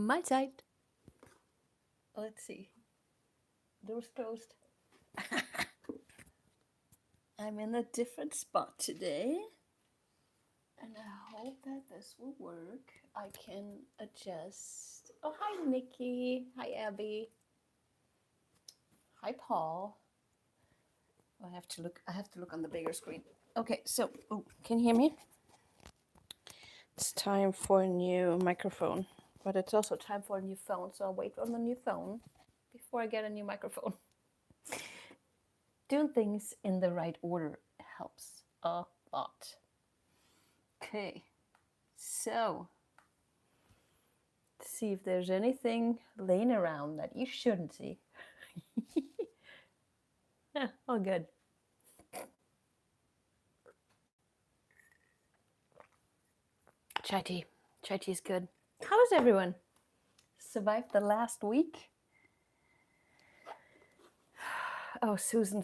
my side. Let's see. Doors closed. I'm in a different spot today. And I hope that this will work. I can adjust. Oh, hi, Nikki. Hi, Abby. Hi, Paul. I have to look on the bigger screen. Okay, so can you hear me? It's time for a new microphone, but it's also time for a new phone. So I'll wait on the new phone before I get a new microphone. Doing things in the right order helps a lot. Okay, so let's see if there's anything laying around that you shouldn't see. Yeah, all good. Chai tea. Chai tea is good. How is everyone? Survived the last week? Oh, Susan,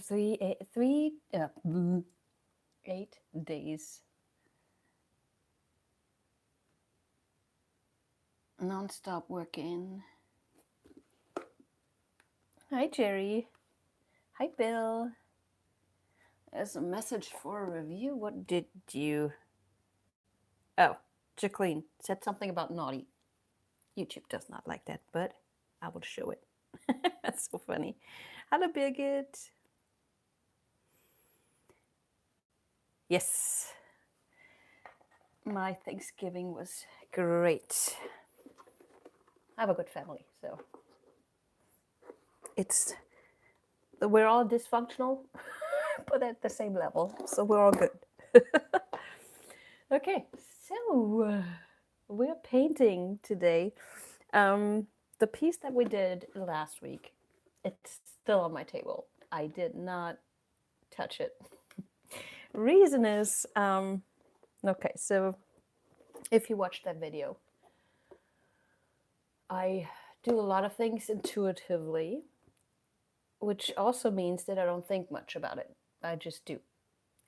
8 days. Non-stop working. Hi, Jerry. Hi, Bill. There's a message for a review. What did you... Oh, Jacqueline said something about naughty. YouTube does not like that, but I will show it. That's so funny. Hello, Birgit. Yes. My Thanksgiving was great. I have a good family, so we're all dysfunctional, but at the same level, so we're all good. Okay, so we're painting today. The piece that we did last week, it's still on my table. I did not touch it. Reason is, okay, so if you watched that video, I do a lot of things intuitively, which also means that I don't think much about it. I just do.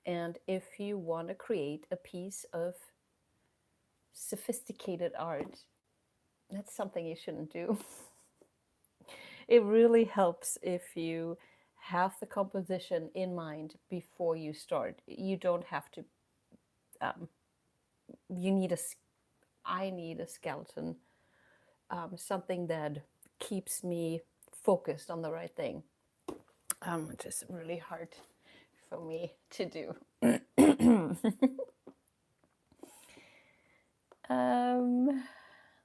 And if you want to create a piece of sophisticated art, that's something you shouldn't do. It really helps if you have the composition in mind before you start. You don't have to, I need a skeleton, something that keeps me focused on the right thing. Which is really hard for me to do.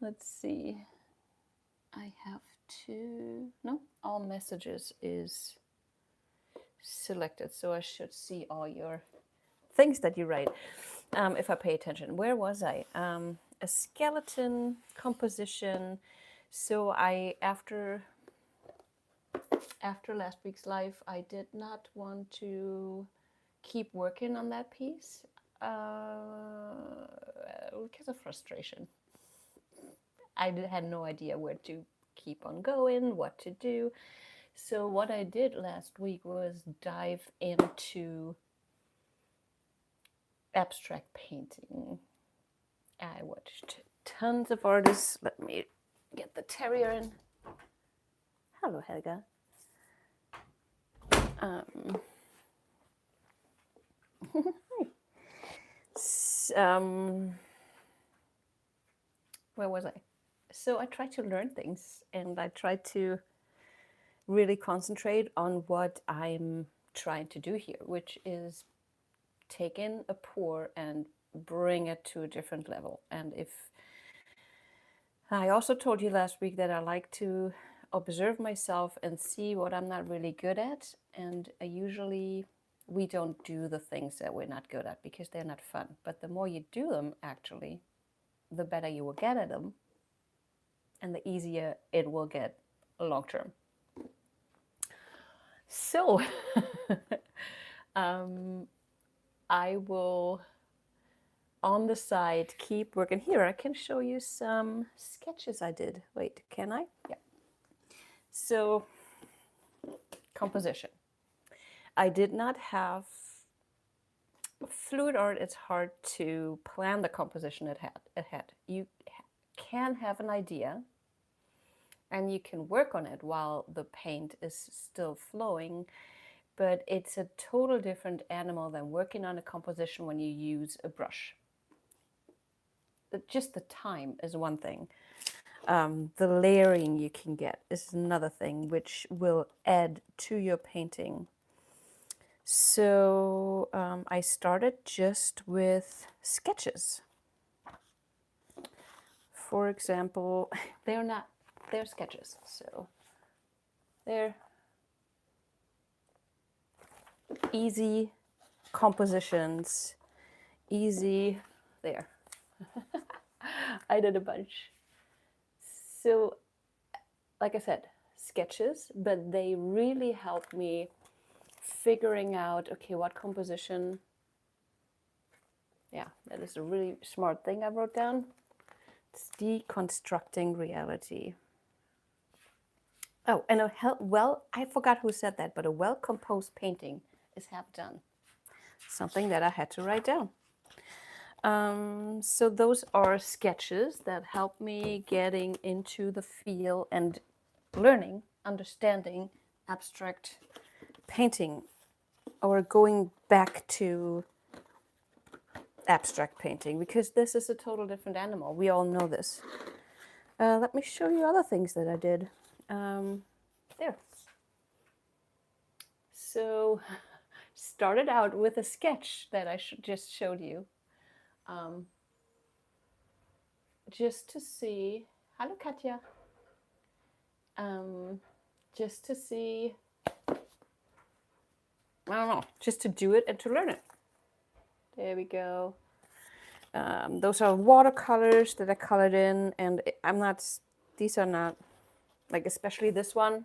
Let's see. I have to, no, all messages is selected, so I should see all your things that you write if I pay attention. Where was I? A skeleton composition. So after last week's live, I did not want to keep working on that piece because of frustration. I had no idea where to keep on going, what to do. So what I did last week was dive into abstract painting. I watched tons of artists. Let me get the terrier in. Hello, Helga. Where was I? So I tried to learn things, and I tried to really concentrate on what I'm trying to do here, which is take in a pour and bring it to a different level. And if I also told you last week that I like to observe myself and see what I'm not really good at, and usually we don't do the things that we're not good at because they're not fun. But the more you do them, actually, the better you will get at them, and the easier it will get long term. So I will, on the side, keep working. Here, I can show you some sketches I did. Wait, can I? Yeah. So, composition. I did not have fluid art. It's hard to plan the composition ahead. You can have an idea, and you can work on it while the paint is still flowing, but it's a total different animal than working on a composition when you use a brush. Just the time is one thing. The layering you can get is another thing, which will add to your painting. So I started just with sketches. For example, they're sketches, so they're easy compositions, easy, there. I did a bunch. So, like I said, sketches, but they really helped me figuring out, okay, what composition. Yeah, that is a really smart thing I wrote down. It's deconstructing reality. Oh, and I forgot who said that, but a well-composed painting is half done. Something that I had to write down. So those are sketches that help me getting into the feel and learning, understanding abstract painting, or going back to abstract painting, because this is a total different animal. We all know this. Let me show you other things that I did. There. So started out with a sketch that I just showed you. Just to see, hello Katja, just to see, I don't know, just to do it and to learn it. There we go. Those are watercolors that I colored in, and these are not, like especially this one,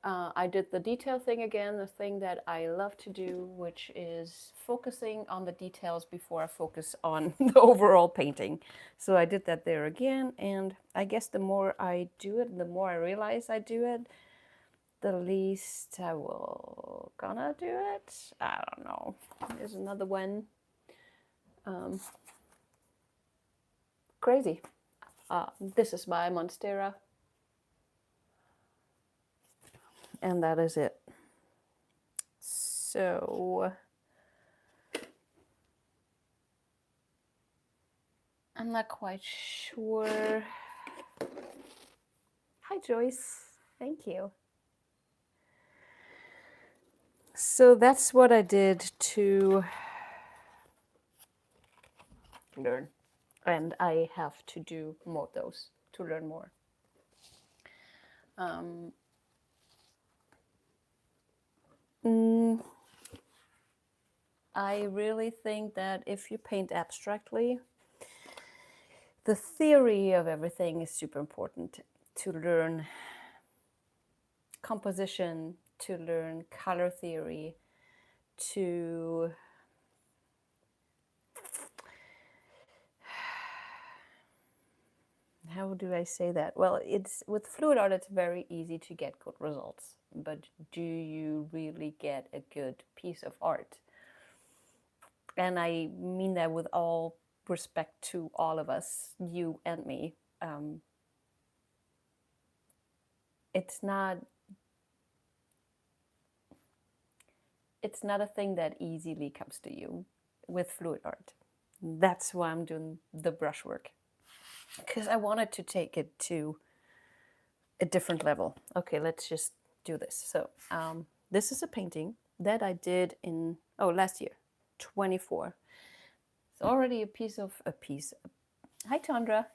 I did the detail thing again, the thing that I love to do, which is focusing on the details before I focus on the overall painting. So I did that there again, and I guess the more I do it, the more I realize I do it, the least I will gonna do it. I don't know. There's another one. Crazy. This is my Monstera. And that is it. So I'm not quite sure. Hi Joyce, thank you. So that's what I did to learn, and I have to do more of those to learn more. I really think that if you paint abstractly, the theory of everything is super important. To learn composition, to learn color theory, to how do I say that? Well, it's with fluid art, it's very easy to get good results, but do you really get a good piece of art? And I mean that with all respect to all of us, you and me. It's not a thing that easily comes to you with fluid art. That's why I'm doing the brushwork, because I wanted to take it to a different level. Okay, let's just do this. So this is a painting that I did in last year, 24. It's already a piece. Hi Tandra.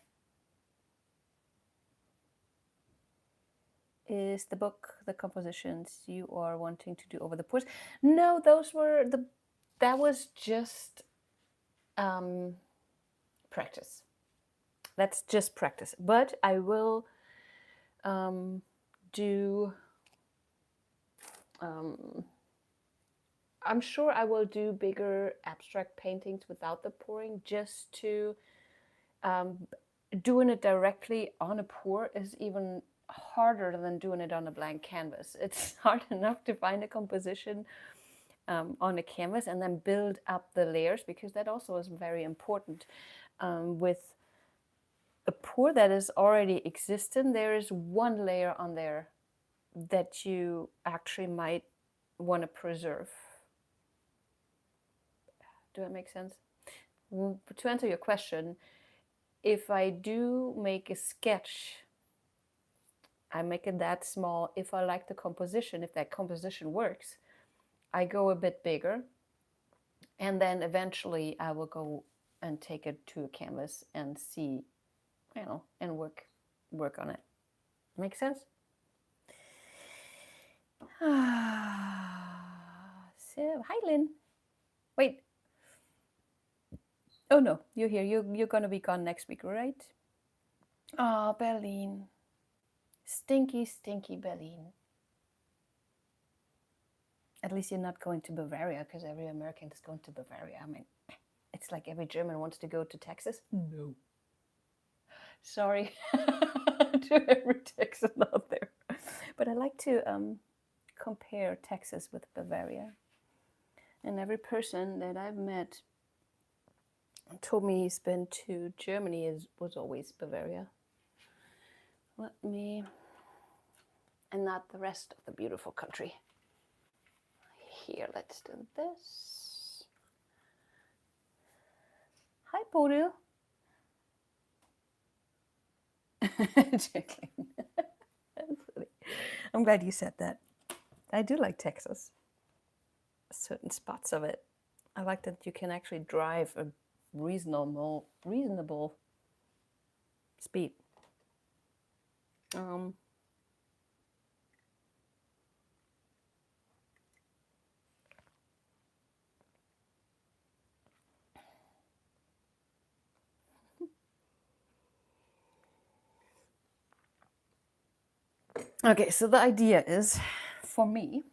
Is the book the compositions you are wanting to do over the pours? No, that was just practice. That's just practice. But I will do. I'm sure I will do bigger abstract paintings without the pouring, just to doing it directly on a pour is even harder than doing it on a blank canvas. It's hard enough to find a composition on a canvas and then build up the layers, because that also is very important with a pour that is already existent, there is one layer on there that you actually might want to preserve. Do that make sense? To answer your question, if I do make a sketch, I make it that small. If I like the composition, if that composition works, I go a bit bigger. And then eventually I will go and take it to a canvas and see, you know, and work on it. Make sense? So, hi Lynn. Wait. Oh no, you're here. You're gonna be gone next week, right? Oh, Berlin. Stinky, stinky Berlin. At least you're not going to Bavaria, because every American is going to Bavaria. I mean, it's like every German wants to go to Texas. No. Sorry to every Texan out there. But I like to compare Texas with Bavaria. And every person that I've met told me he's been to Germany was always Bavaria. And not the rest of the beautiful country. Here, let's do this. Hi, Bodil. Jacqueline. That's funny. I'm glad you said that. I do like Texas. Certain spots of it. I like that you can actually drive a reasonable speed. Okay, so the idea is for me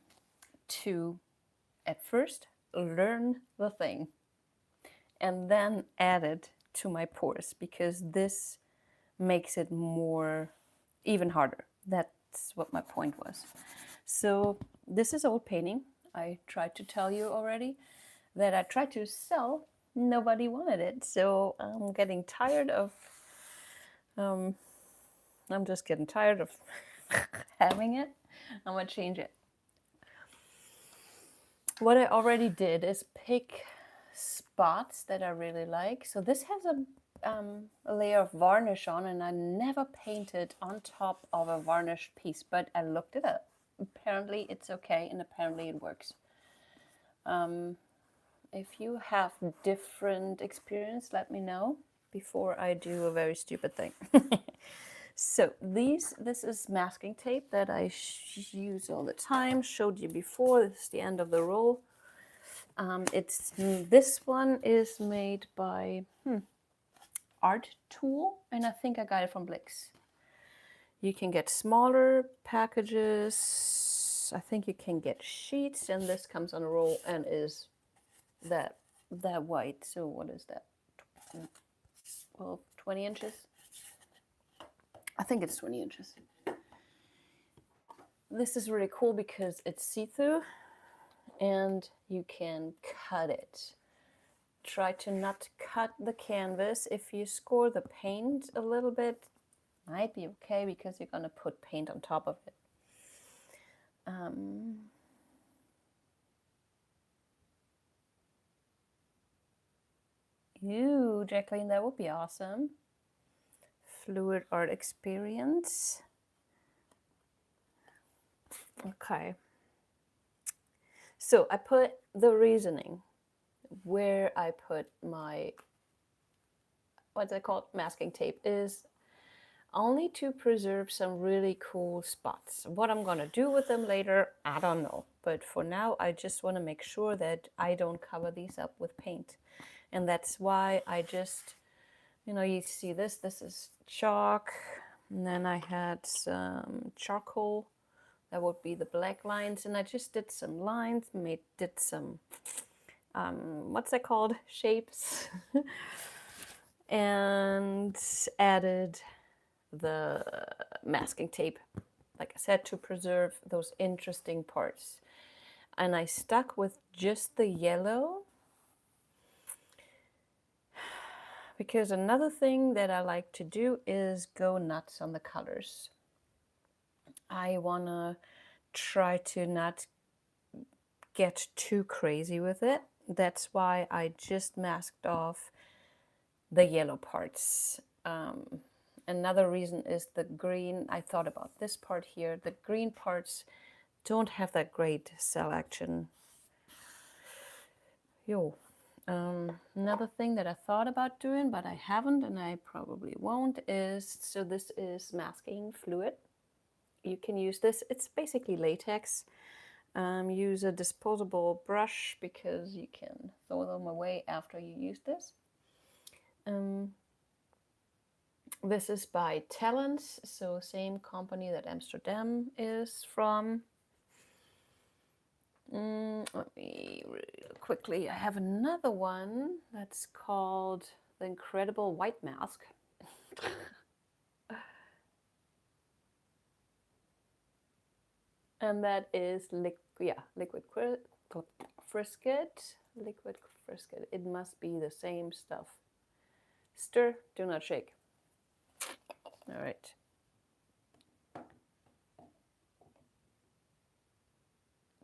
to at first learn the thing and then add it to my pours, because this makes it more even harder. That's what my point was. So this is old painting. I tried to tell you already that I tried to sell. Nobody wanted it, so I'm getting tired of I'm just getting tired of having it. I'm gonna change it. What I already did is pick spots that I really like. So this has a layer of varnish on, and I never painted on top of a varnished piece, but I looked it up. Apparently it's okay, and apparently it works. If you have different experience, let me know before I do a very stupid thing. So this is masking tape that I use all the time. Showed you before. This is the end of the roll. This one is made by Art Tool, and I think I got it from Blick's. You can get smaller packages. I think you can get sheets, and this comes on a roll and is that white. So what is that? Well, 20 inches. I think it's 20 inches. This is really cool because it's see-through and you can cut it. Try to not cut the canvas. If you score the paint a little bit, might be okay, because you're gonna put paint on top of it. Ew, Jacqueline, that would be awesome. Fluid art experience. Okay. So I put the reasoning where I put my, what's it called, masking tape, is only to preserve some really cool spots. What I'm gonna do with them later, I don't know. But for now, I just wanna make sure that I don't cover these up with paint. And that's why I just, you know, you see this is chalk. And then I had some charcoal. That would be the black lines. And I just did some lines, did some, what's that called? Shapes. And added the masking tape, like I said, to preserve those interesting parts. And I stuck with just the yellow because another thing that I like to do is go nuts on the colors. I want to try to not get too crazy with it. That's why I just masked off the yellow parts. Another reason is the green. I thought about this part here. The green parts don't have that great cell action. Another thing that I thought about doing, but I haven't, and I probably won't, is, so this is masking fluid. You can use this. It's basically latex. Use a disposable brush because you can throw them away after you use this. This is by Talents, so same company that Amsterdam is from. Let me real quickly. I have another one that's called The Incredible White Mask. And that is liquid frisket. Liquid frisket. It must be the same stuff. Stir, do not shake. All right.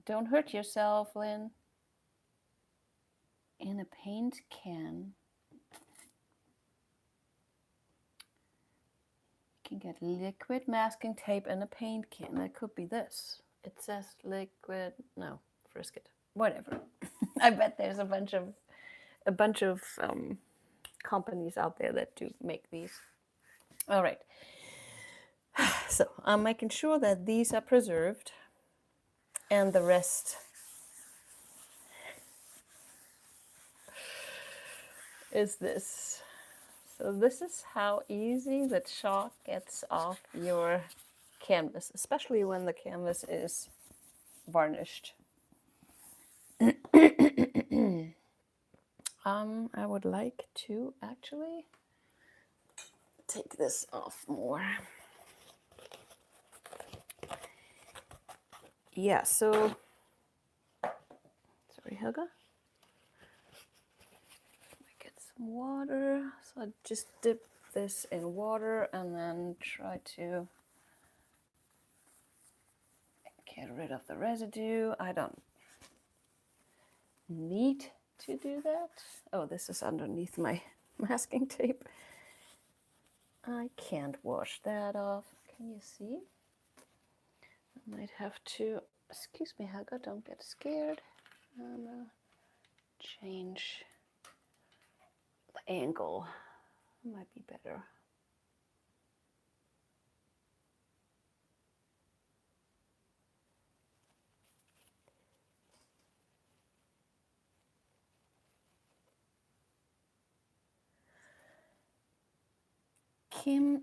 Don't hurt yourself, Lynn. In a paint can, you can get liquid masking tape in a paint can. That could be this. It says liquid, no, frisket, whatever. I bet there's a bunch of companies out there that do make these. All right. So I'm making sure that these are preserved, and the rest is this. So this is how easy the chalk gets off your canvas, especially when the canvas is varnished. I would like to actually take this off more. Yeah, so, sorry, Helga. Get some water. So I just dip this in water and then try to get rid of the residue. I don't need to do that. Oh, this is underneath my masking tape. I can't wash that off. Can you see? I might have to, excuse me, Helga, don't get scared. I'm gonna change the angle. Might be better. Kim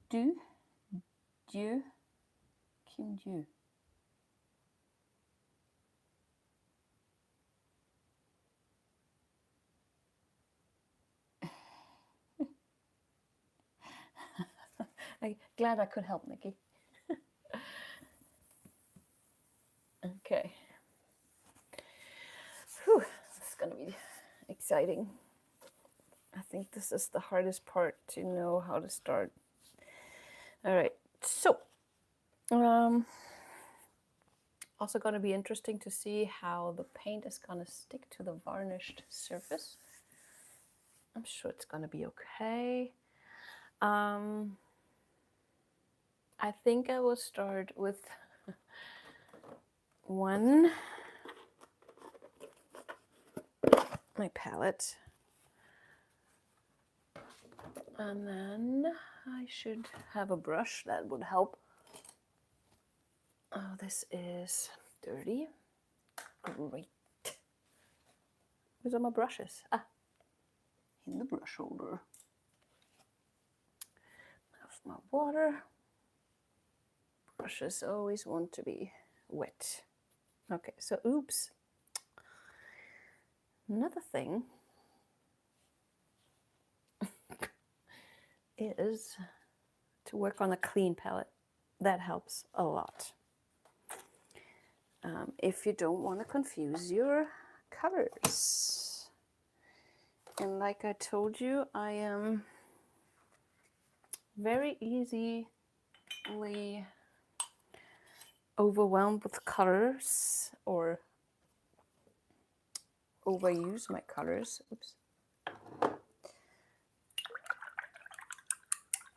Du. I'm glad I could help, Nikki. Okay. Whew, this is gonna be exciting. I think this is the hardest part, to know how to start. All right, so also going to be interesting to see how the paint is going to stick to the varnished surface. I'm sure it's going to be okay. I think I will start with my palette. And then I should have a brush that would help. Oh, this is dirty. Great. Where's all my brushes? Ah, in the brush holder. Have my water. Brushes always want to be wet. Okay, so oops. Another thing is to work on a clean palette. That helps a lot. If you don't want to confuse your colors. And like I told you, I am very easily overwhelmed with colors or overuse my colors. Oops.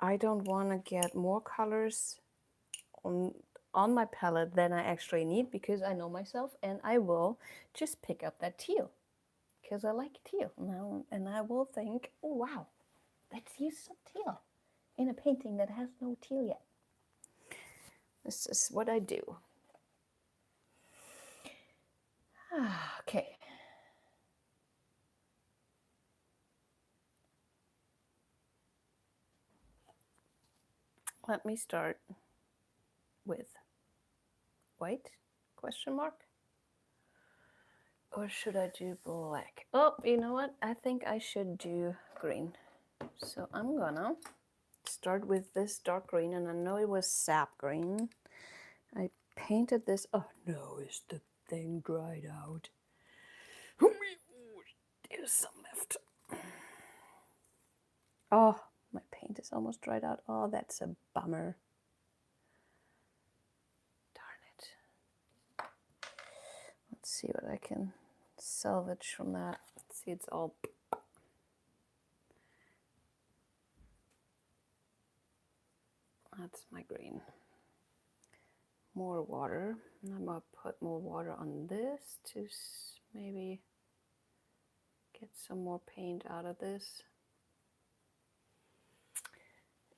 I don't want to get more colors on my palette than I actually need, because I know myself and I will just pick up that teal because I like teal now, and I will think, oh wow, let's use some teal in a painting that has no teal yet. This is what I do. Okay. Let me start with white, question mark? Or should I do black? Oh, you know what? I think I should do green. So I'm gonna start with this dark green, and I know it was sap green. I painted this. Oh no, is the thing dried out? There's some left. Oh, my paint is almost dried out. Oh, that's a bummer. Darn it. Let's see what I can salvage from that. Let's see, it's all... That's my green. More water. I'm gonna put more water on this to maybe get some more paint out of this.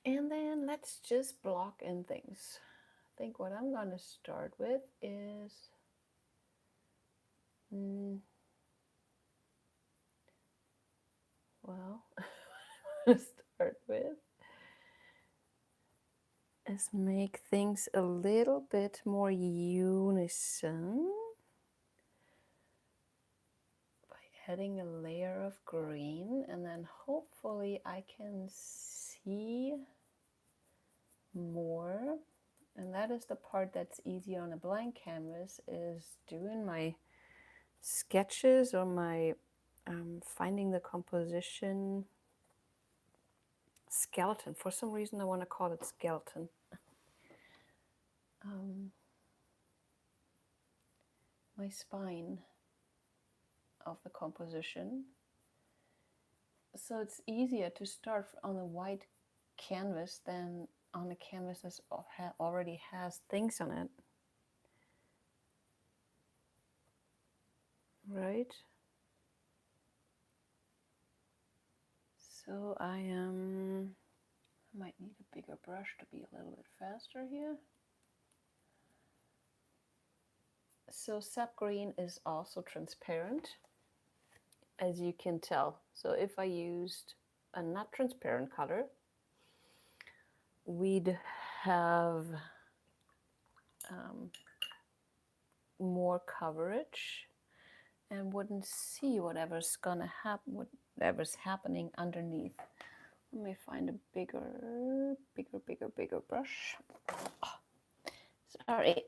And then let's just block in things. I think what I'm gonna start with is well, start with is make things a little bit more unison by adding a layer of green, and then hopefully I can see more. And that is the part that's easy on a blank canvas, is doing my sketches or my finding the composition skeleton. For some reason I want to call it skeleton. My spine of the composition. So it's easier to start on a white canvas than on a canvas that already has things on it. Right? So I might need a bigger brush to be a little bit faster here. So sap green is also transparent, as you can tell. So if I used a not transparent color, we'd have more coverage and wouldn't see whatever's gonna happen, whatever's happening underneath. Let me find a bigger brush. Oh, sorry.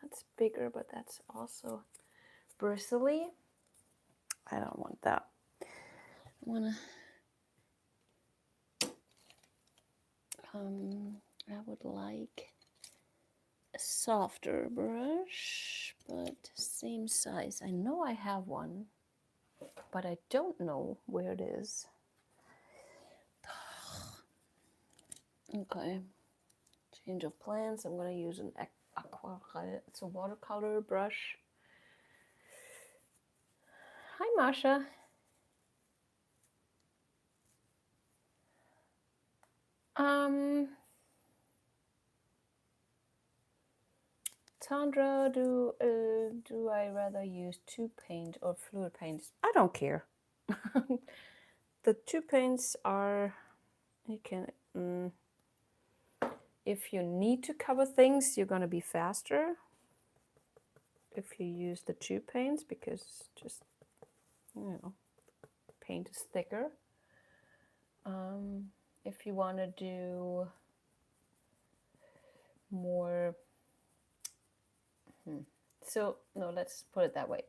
That's bigger, but that's also bristly. I don't want that. I would like a softer brush, but same size. I know I have one, but I don't know where it is. Okay, change of plans. I'm going to use an aquarelle. It's a watercolor brush. Hi, Masha. Sandra, do I rather use tube paint or fluid paints? I don't care. The tube paints are, you can, if you need to cover things, you're going to be faster if you use the tube paints, because just, you know, paint is thicker. If you want to do more, so no, let's put it that way.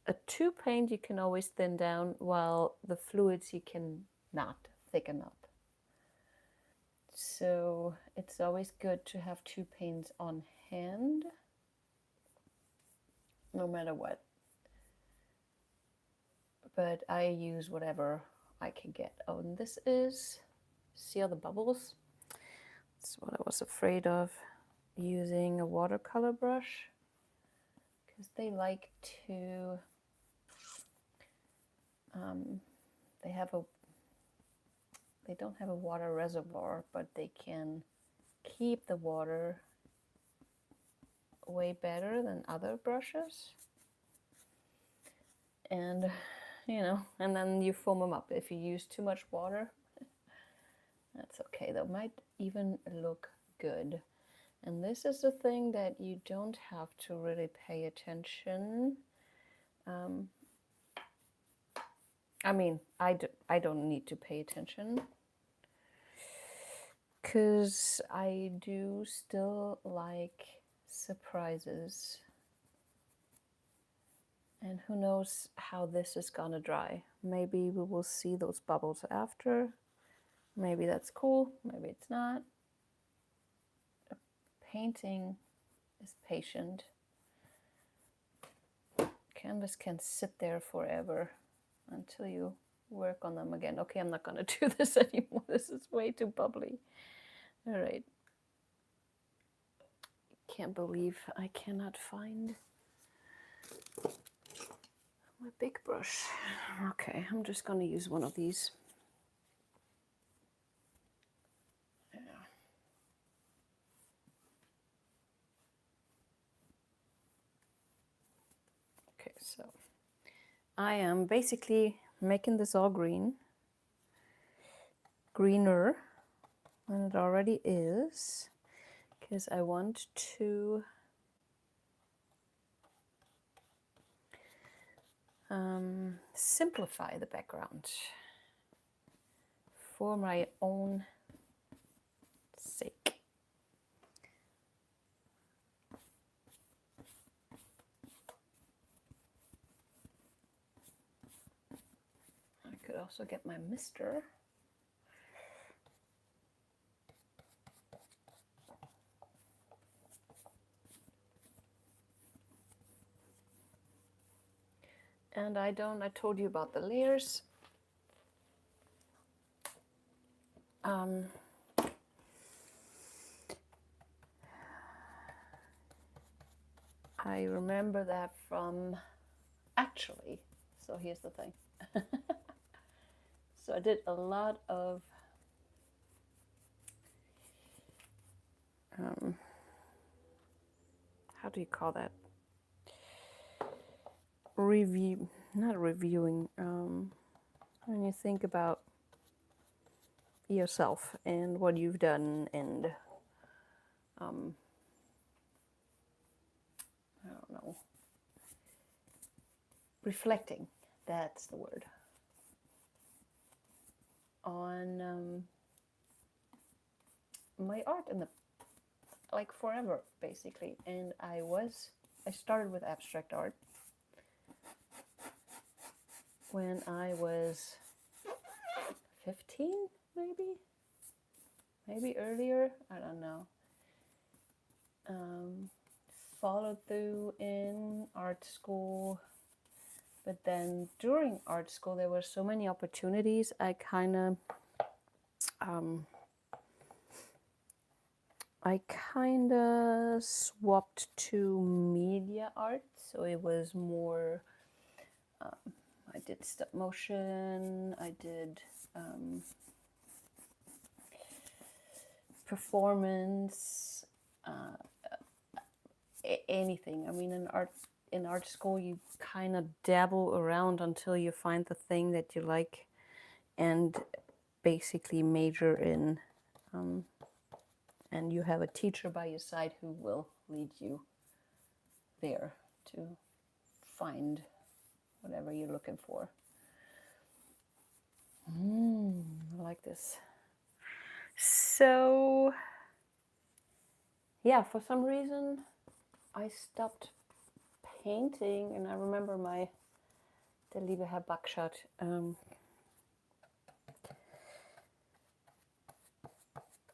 a tube paint you can always thin down, while the fluids you can not thicken up. So it's always good to have tube paints on hand, no matter what. But I use whatever I can get. Oh, and this is, see all the bubbles? That's what I was afraid of, using a watercolor brush, because they like to, they don't have a water reservoir, but they can keep the water way better than other brushes. And, you know, and then you foam them up. If you use too much water, that's okay. That might even look good. And this is the thing that you don't have to really pay attention. I mean, I don't need to pay attention, because I do still like surprises. And who knows how this is gonna dry. Maybe we will see those bubbles after. Maybe that's cool, maybe it's not. Painting is patient. Canvas can sit there forever until you work on them again. Okay, I'm not gonna do this anymore. This is way too bubbly. All right. Can't believe I cannot find my big brush. Okay, I'm just gonna use one of these. Yeah. Okay, so I am basically making this all green, greener than it already is, because I want to simplify the background for my own sake. I could also get my mister. And I told you about the layers. I remember that from, actually, so here's the thing. So I did a lot of how do you call that? Not reviewing, when you think about yourself and what you've done, and I don't know, reflecting, that's the word, on my art in the, like, forever basically. And I started with abstract art when I was 15, maybe earlier, I don't know. Followed through in art school, but then during art school there were so many opportunities. I kind of swapped to media art, so it was more, I did stop motion, I did performance, anything. I mean, in art school you kind of dabble around until you find the thing that you like, and basically major in, and you have a teacher by your side who will lead you there to find whatever you're looking for. I like this. So yeah, for some reason I stopped painting, and I remember my der liebe Herr Buckshot,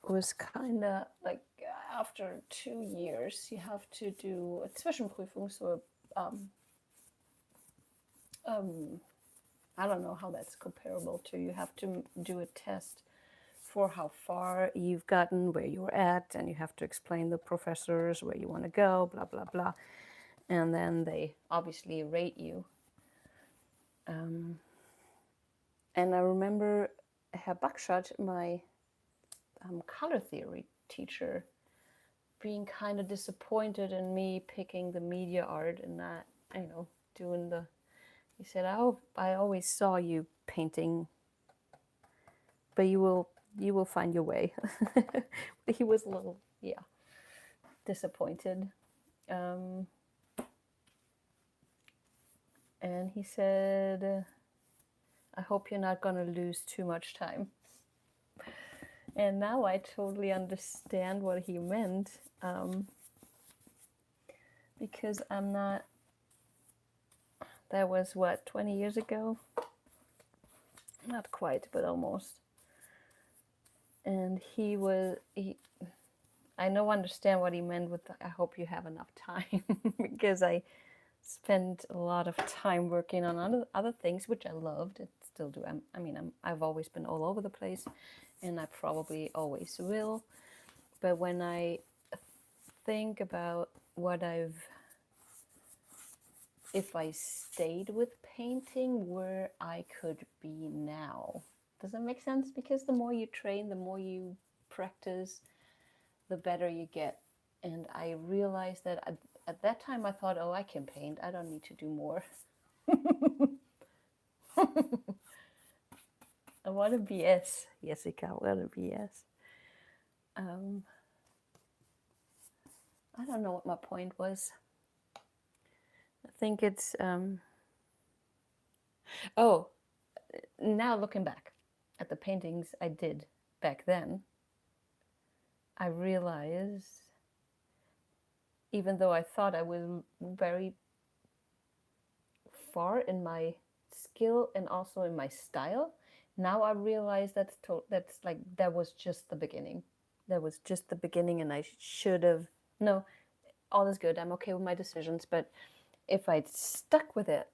was kind of like after 2 years you have to do a Zwischenprüfung, so I don't know how that's comparable to, you have to do a test for how far you've gotten, where you're at, and you have to explain the professors where you want to go, blah blah blah, and then they obviously rate you. And I remember Herr Buckshot, my color theory teacher, being kind of disappointed in me picking the media art and not, you know, doing the, he said, "Oh, I always saw you painting, but you will find your way." He was a little, yeah, disappointed. And he said, "I hope you're not going to lose too much time." And now I totally understand what he meant, because I'm not, that was what, 20 years ago? Not quite, but almost. And I know understand what he meant with I hope you have enough time, because I spent a lot of time working on other things, which I loved and still do. I've always been all over the place, and I probably always will. But when I think about if I stayed with painting, where I could be now. Does that make sense? Because the more you train, the more you practice, the better you get. And I realized that at that time I thought, oh, I can paint, I don't need to do more. What a BS, Jessica, what a BS. I don't know what my point was. I think it's, oh, now looking back at the paintings I did back then, I realized, even though I thought I was very far in my skill and also in my style, now I realize that was just the beginning. That was just the beginning, and I should have, no, all is good, I'm okay with my decisions, but if I'd stuck with it,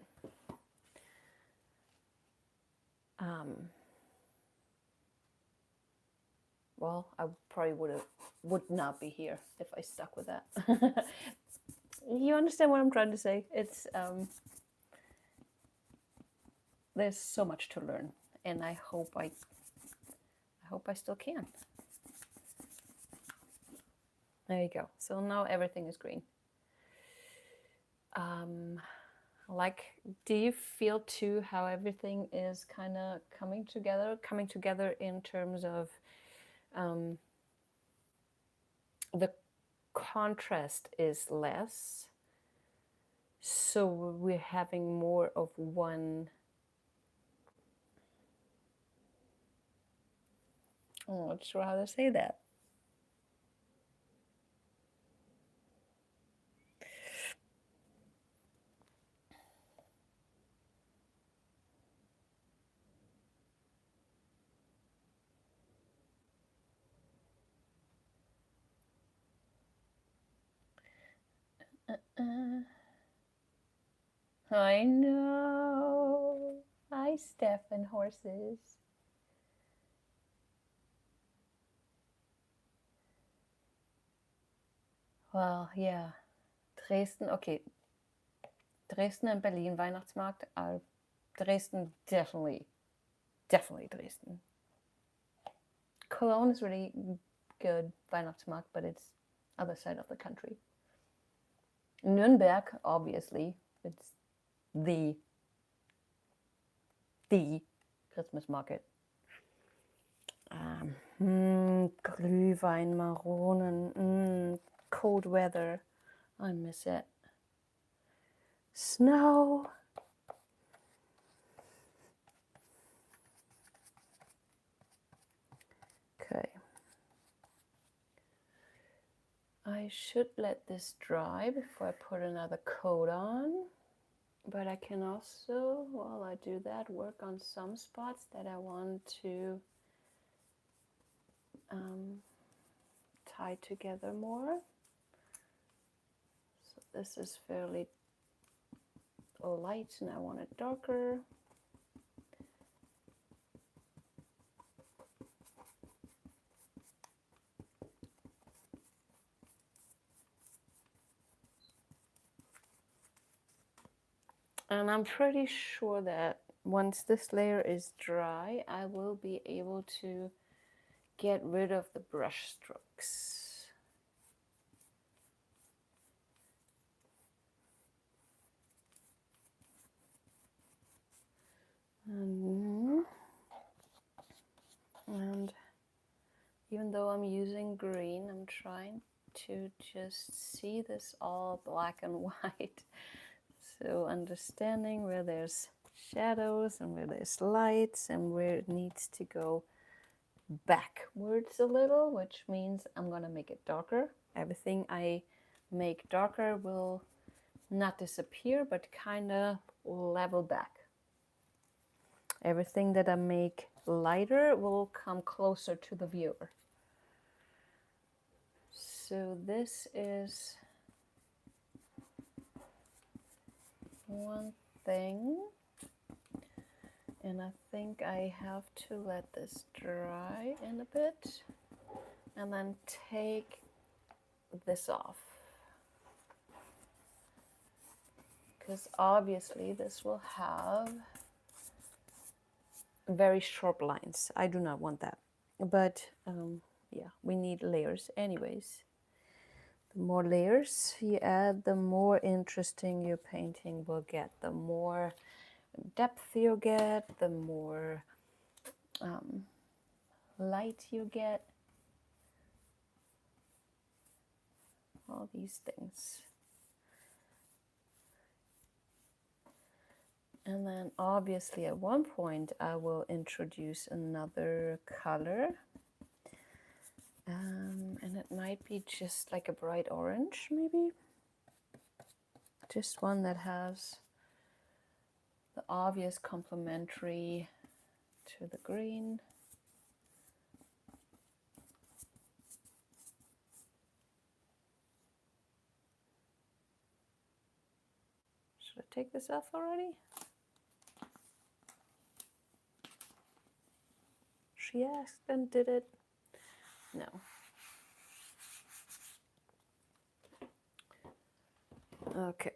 well, I probably would not be here if I stuck with that. You understand what I'm trying to say? It's there's so much to learn, and I hope I still can. There you go. So now everything is green. Do you feel too how everything is kind of coming together in terms of the contrast is less, so we're having more of one. I'm not sure how to say that. I know. Hi, Steph and horses. Well, yeah. Dresden, okay. Dresden and Berlin Weihnachtsmarkt. Dresden, definitely Dresden. Cologne is really good Weihnachtsmarkt, but it's other side of the country. Nürnberg, obviously, it's the Christmas market. Glühwein, Maronen, cold weather, I miss it. Snow. Okay. I should let this dry before I put another coat on. But I can also, while I do that, work on some spots that I want to tie together more. So this is fairly light and I want it darker. And I'm pretty sure that once this layer is dry, I will be able to get rid of the brush strokes. And even though I'm using green, I'm trying to just see this all black and white. So understanding where there's shadows and where there's lights and where it needs to go backwards a little, which means I'm gonna make it darker. Everything I make darker will not disappear, but kind of level back. Everything that I make lighter will come closer to the viewer. So this is one thing, and I think I have to let this dry in a bit and then take this off, because obviously this will have very sharp lines. I do not want that, but yeah, we need layers anyways. The more layers you add, the more interesting your painting will get. The more depth you get, the more light you get. All these things. And then obviously at one point I will introduce another color. And it might be just like a bright orange, maybe. Just one that has the obvious complementary to the green. Should I take this off already? She asked and did it. No. Okay.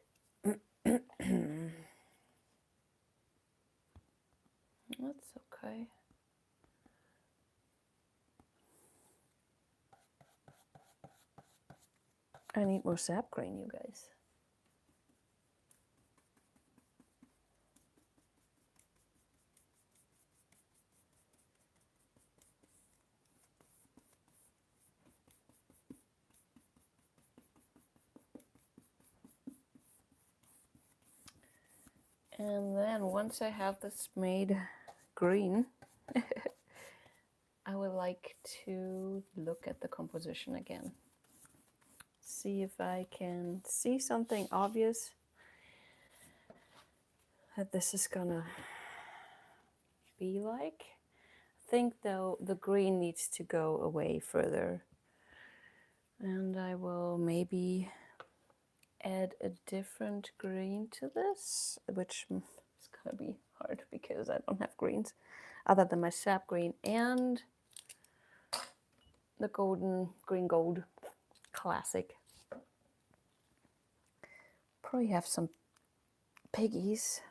That's okay. I need more sap grain, you guys. And then once I have this made green, I would like to look at the composition again. See if I can see something obvious that this is gonna be like. I think though the green needs to go away further. And I will maybe add a different green to this, which is gonna be hard because I don't have greens other than my sap green and the green gold classic. Probably have some piggies.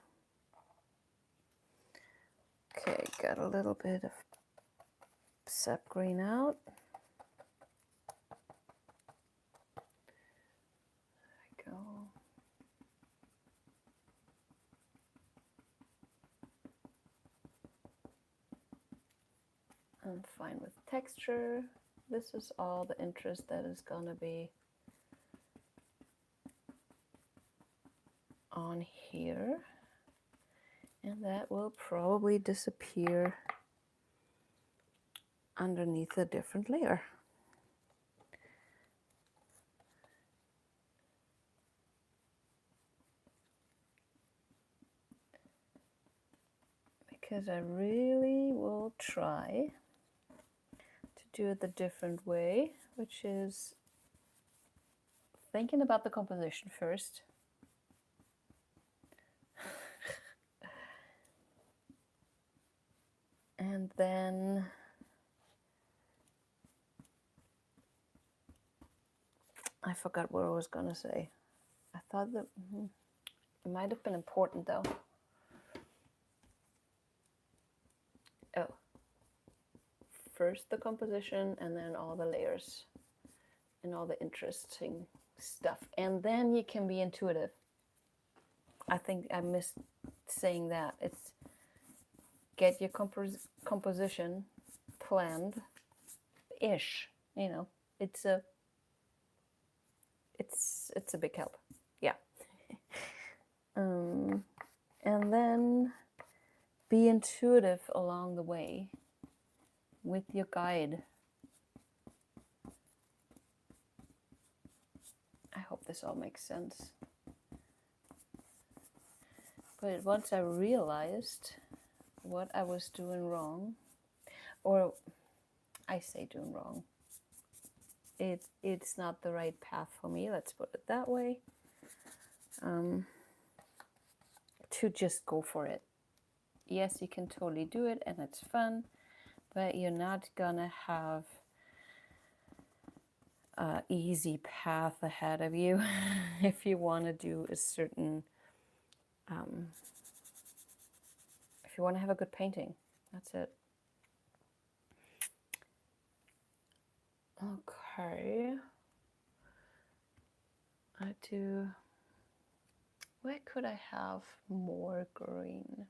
Okay, got a little bit of sap green out. There we go. I'm fine with texture. This is all the interest that is gonna be on here, and that will probably disappear underneath a different layer. because I really will try to do it the different way, which is thinking about the composition first. And then I forgot what I was gonna say. I thought that it might have been important though. Oh, first the composition and then all the layers and all the interesting stuff. And then you can be intuitive. I think I missed saying that. It's get your composition planned-ish. You know, it's a big help. Yeah. And then be intuitive along the way with your guide. I hope this all makes sense. But once I realized what I was doing wrong, or I say doing wrong, it's not the right path for me, let's put it that way, to just go for it. Yes, you can totally do it and it's fun, but you're not gonna have an easy path ahead of you if you want to do a certain, if you want to have a good painting. That's it. Okay. Where could I have more green?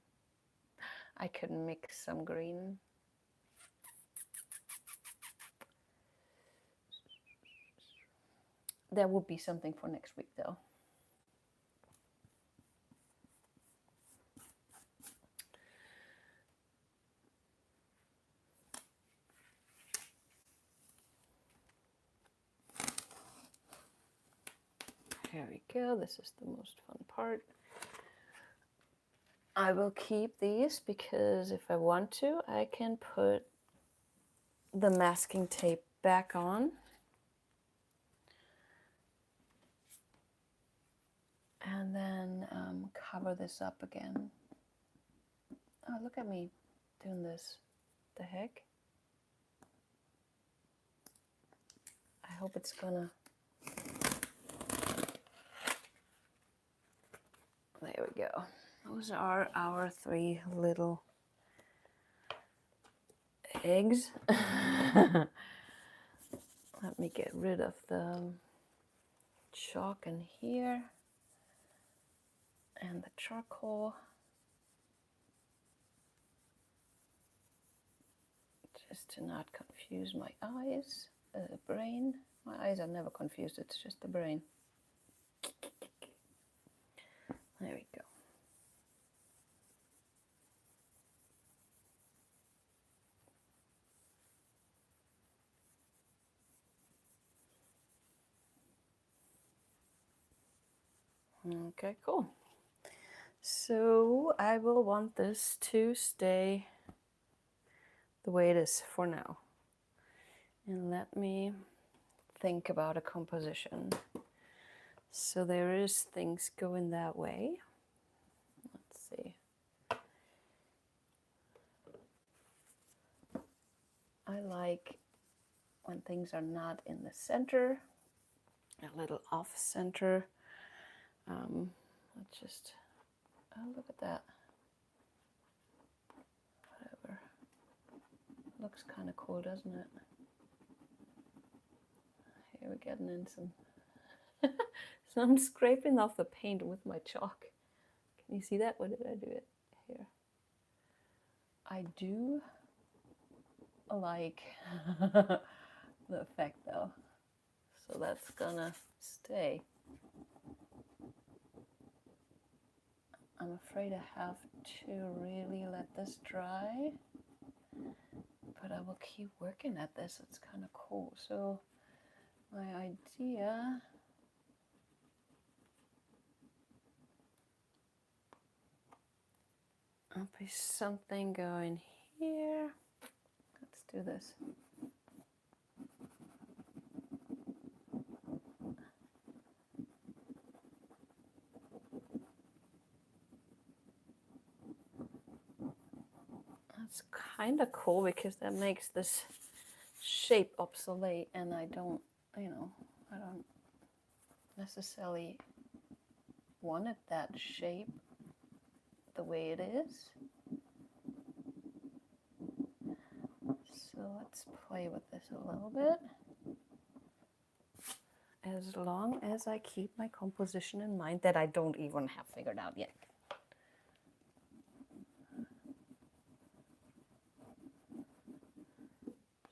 I could mix some green. That would be something for next week though. Here we go. This is the most fun part. I will keep these because if I want to, I can put the masking tape back on. And then cover this up again. Oh, look at me doing this. The heck? I hope it's gonna... There we go. Those are our 3 little eggs. Let me get rid of the chalk in here and the charcoal. Just to not confuse my eyes, brain. My eyes are never confused, it's just the brain. There we go. Okay, cool. So I will want this to stay the way it is for now. And let me think about a composition. So there is things going that way. Let's see. I like when things are not in the center, a little off center. Let's just, oh, look at that. Whatever. Looks kind of cool, doesn't it? Here we're getting in some... So I'm scraping off the paint with my chalk. Can you see that? Where did I do it? Here. I do like the effect though. So that's gonna stay. I'm afraid I have to really let this dry, but I will keep working at this. It's kind of cool. So my idea I'll be something going here. Let's do this. That's kind of cool because that makes this shape obsolete, and I don't, I don't necessarily want it that shape the way it is. So let's play with this a little bit. As long as I keep my composition in mind that I don't even have figured out yet.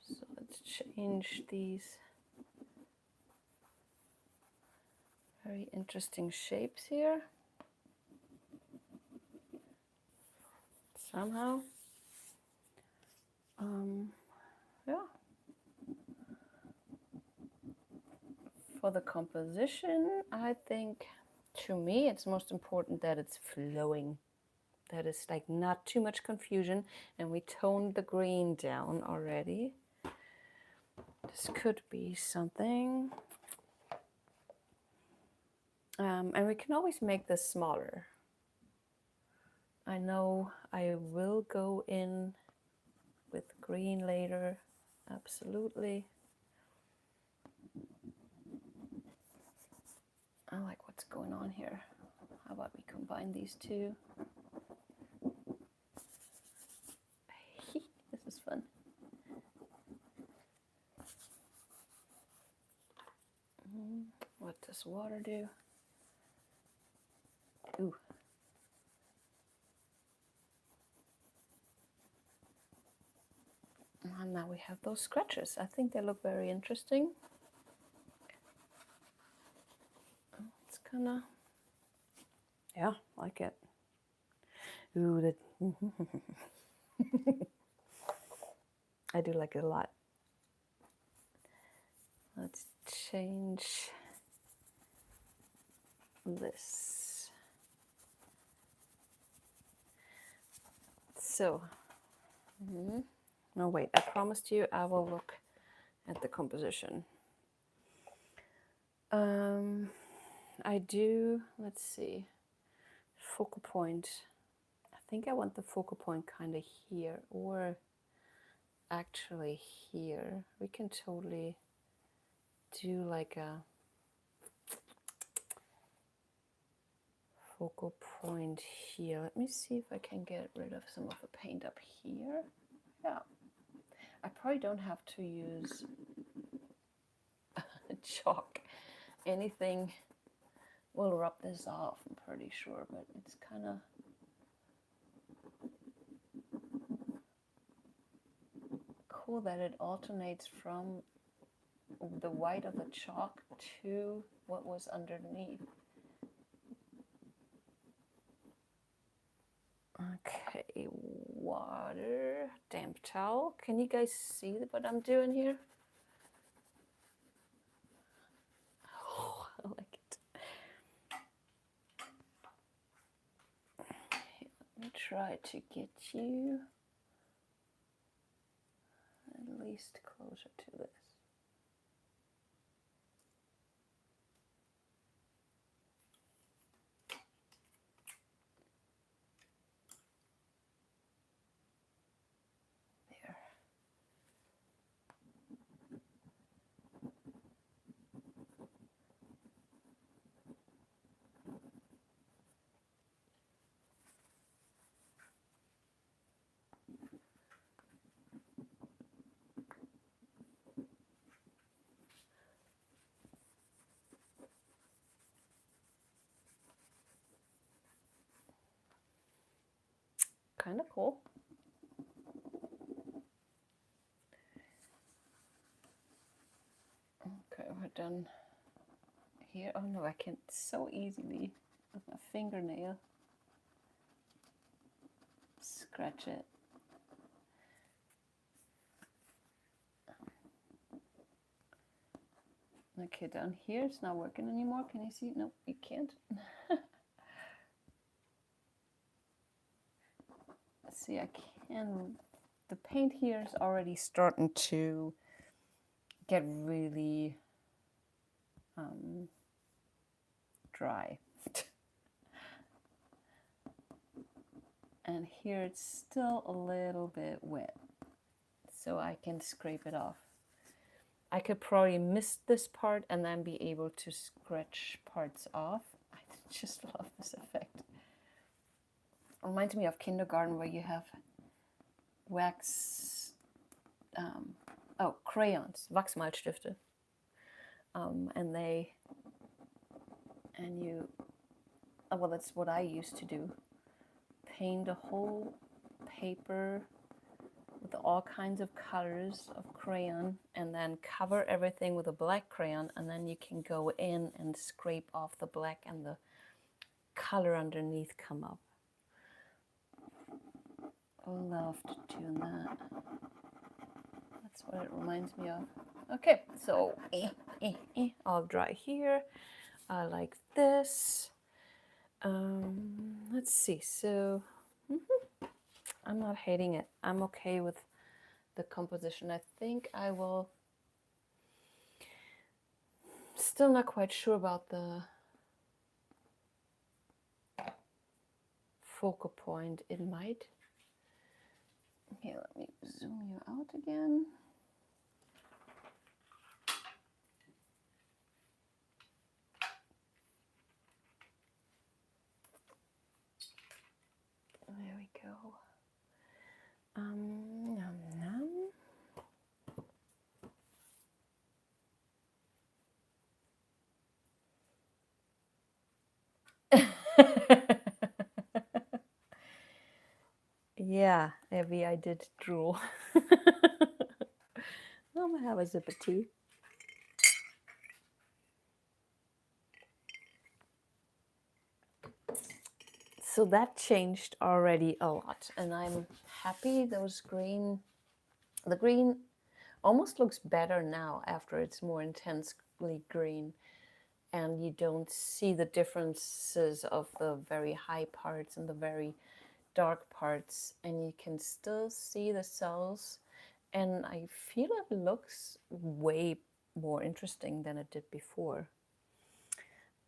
So let's change these very interesting shapes here. Somehow. Yeah. For the composition, I think, to me, it's most important that it's flowing. That is like not too much confusion, and we toned the green down already. This could be something. And we can always make this smaller. I know I will go in with green later, absolutely. I like what's going on here. How about we combine these two? This is fun. What does water do? Ooh. And now we have those scratches. I think they look very interesting. It's kinda, yeah, like it. Ooh, that I do like it a lot. Let's change this. So, no, wait, I promised you I will look at the composition. I do, let's see, focal point. I think I want the focal point kind of here, or actually here. We can totally do like a focal point here. Let me see if I can get rid of some of the paint up here. Yeah, I probably don't have to use chalk. Anything will rub this off, I'm pretty sure, but it's kind of cool that it alternates from the white of the chalk to what was underneath. Okay, water, damp towel. Can you guys see what I'm doing here? Oh, I like it. Let me try to get you at least closer to this. Kind of cool. Okay, we're done here. Oh no, I can so easily with my fingernail scratch it. Okay, down here it's not working anymore. Can you see? Nope, you can't. see, I can, the paint here is already starting to get really dry. And here it's still a little bit wet, so I can scrape it off. I could probably miss this part and then be able to scratch parts off. I just love this effect. It reminds me of kindergarten where you have wax, crayons, Wachsmalstifte. Well, that's what I used to do. Paint a whole paper with all kinds of colors of crayon and then cover everything with a black crayon, and then you can go in and scrape off the black and the color underneath come up. I loved doing that. That's what it reminds me of. Okay, so I'll dry here. I like this. Let's see, so I'm not hating it. I'm okay with the composition. I think I will, still not quite sure about the focal point. It might. Okay, let me zoom you out again. There we go. Nom, nom. Yeah, Evie, I did drool. I'm gonna have a sip of tea. So that changed already a lot, and I'm happy. Those green, the green almost looks better now after it's more intensely green, and you don't see the differences of the very high parts and the very dark parts, and you can still see the cells, and I feel it looks way more interesting than it did before.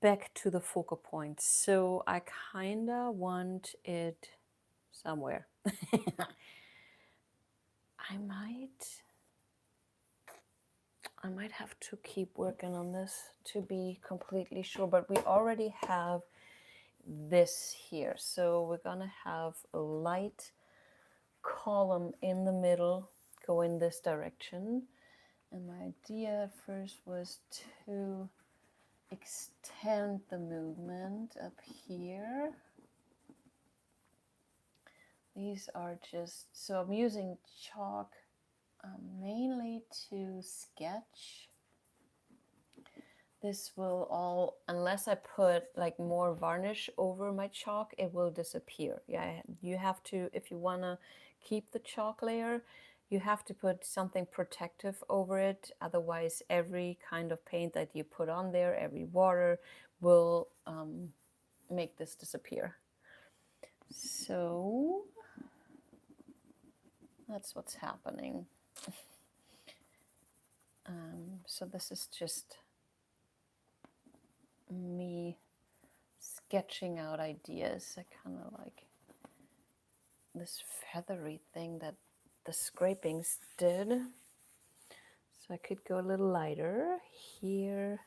Back to the focal point. So I kinda want it somewhere. I might have to keep working on this to be completely sure, but we already have this here. So we're gonna have a light column in the middle go in this direction. And my idea at first was to extend the movement up here. These are just, so I'm using chalk mainly to sketch. This will all, unless I put like more varnish over my chalk, it will disappear. Yeah, you have to, if you want to keep the chalk layer, you have to put something protective over it. Otherwise, every kind of paint that you put on there, every water, will make this disappear. So that's what's happening. So this is just me sketching out ideas. I kind of like this feathery thing that the scrapings did. So I could go a little lighter here.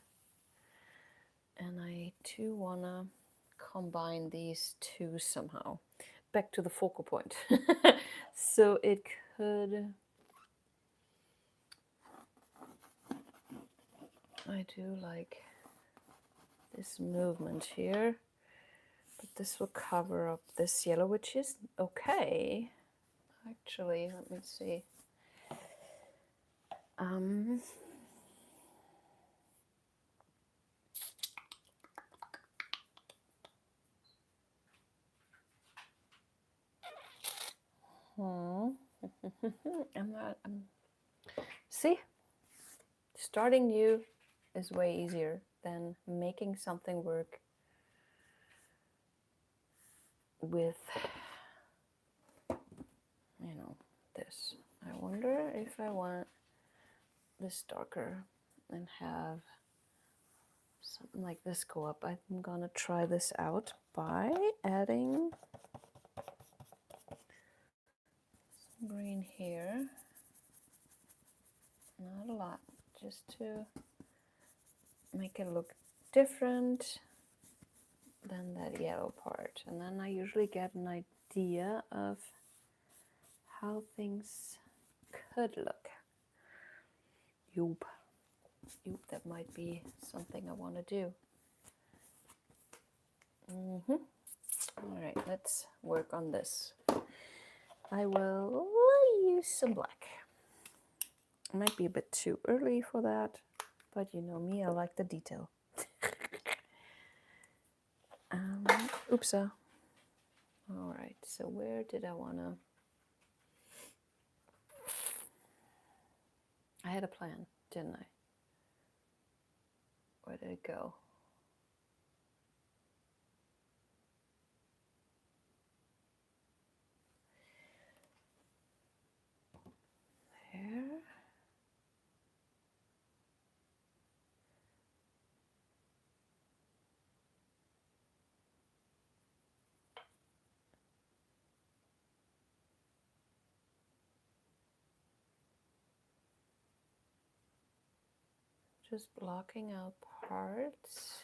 And I do want to combine these two somehow. Back to the focal point. So it could, I do like this movement here, but this will cover up this yellow, which is okay. Actually, let me see. See, starting new is way easier than making something work with this. I wonder if I want this darker and have something like this go up. I'm gonna try this out by adding some green here. Not a lot, just to make it look different than that yellow part. And then I usually get an idea of how things could look. Yoop, that might be something I want to do. All right, let's work on this. I will use some black. It might be a bit too early for that, but you know me, I like the detail. Oopsa. All right, so where did I want to... I had a plan, didn't I? Where did it go? There. Just blocking out parts.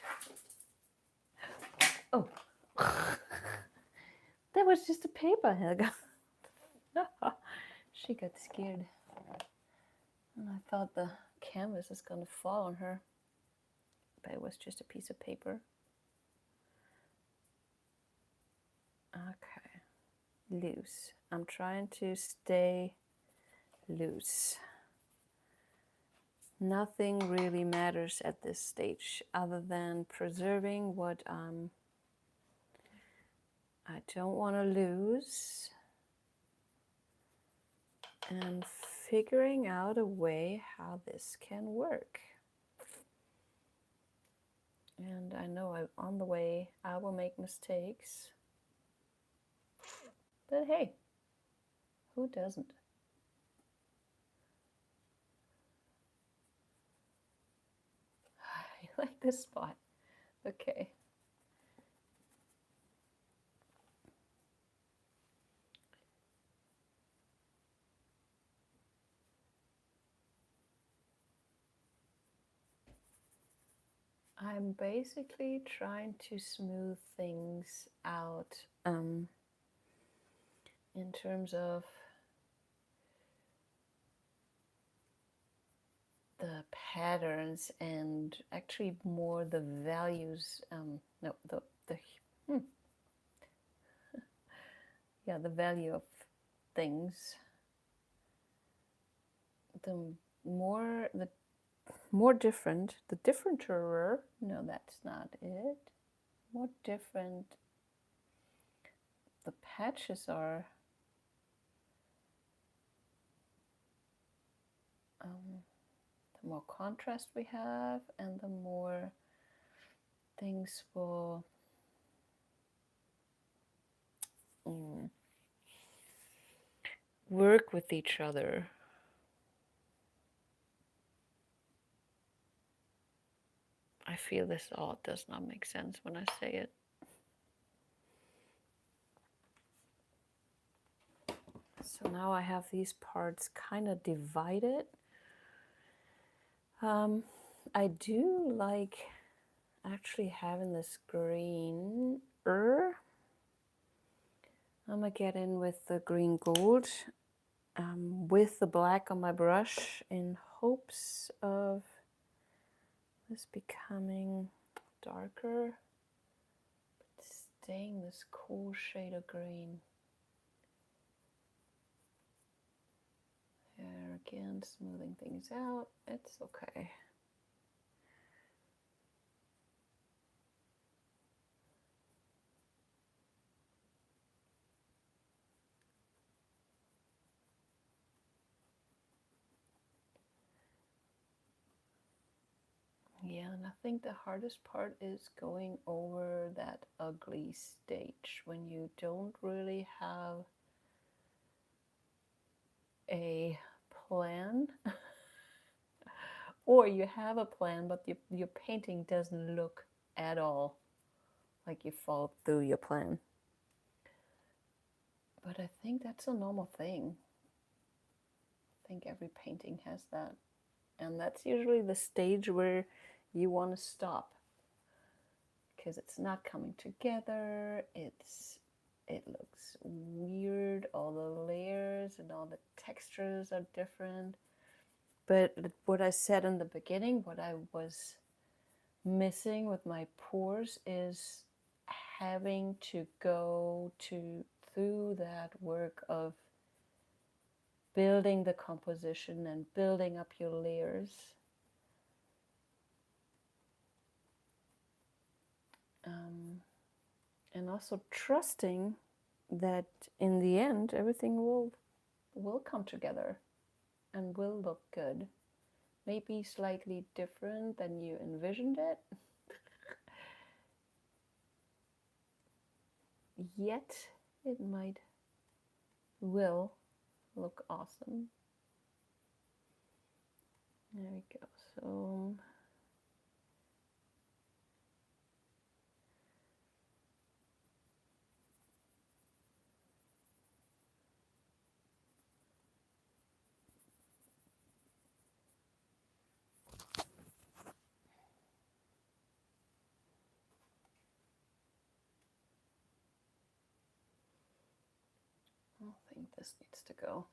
Oh, that was just a paper, Helga. She got scared. And I thought the canvas was going to fall on her. But it was just a piece of paper. Okay. Loose. I'm trying to stay loose. Nothing really matters at this stage other than preserving what I don't want to lose and figuring out a way how this can work. And I know on the way I will make mistakes, but hey, who doesn't? I like this spot. Okay. I'm basically trying to smooth things out in terms of the patterns and actually more the values. No, yeah, the value of things. The more different, the differenter, no, that's not it. More different the patches are, the more contrast we have, and the more things will work with each other. I feel this all does not make sense when I say it. So now I have these parts kind of divided. I do like actually having this green. I'm gonna get in with the green gold with the black on my brush in hopes of this becoming darker, but staying this cool shade of green. Here again, smoothing things out. It's okay. Yeah, and I think the hardest part is going over that ugly stage when you don't really have a plan or you have a plan but your painting doesn't look at all like you followed through your plan. But I think that's a normal thing. I think every painting has that. And that's usually the stage where you want to stop. Because it's not coming together. It looks weird. All the layers and all the textures are different. But what I said in the beginning, what I was missing with my pours is having to go through that work of building the composition and building up your layers. And also trusting that in the end everything will come together and will look good. Maybe slightly different than you envisioned it. Yet it will look awesome. There we go. So I think this needs to go.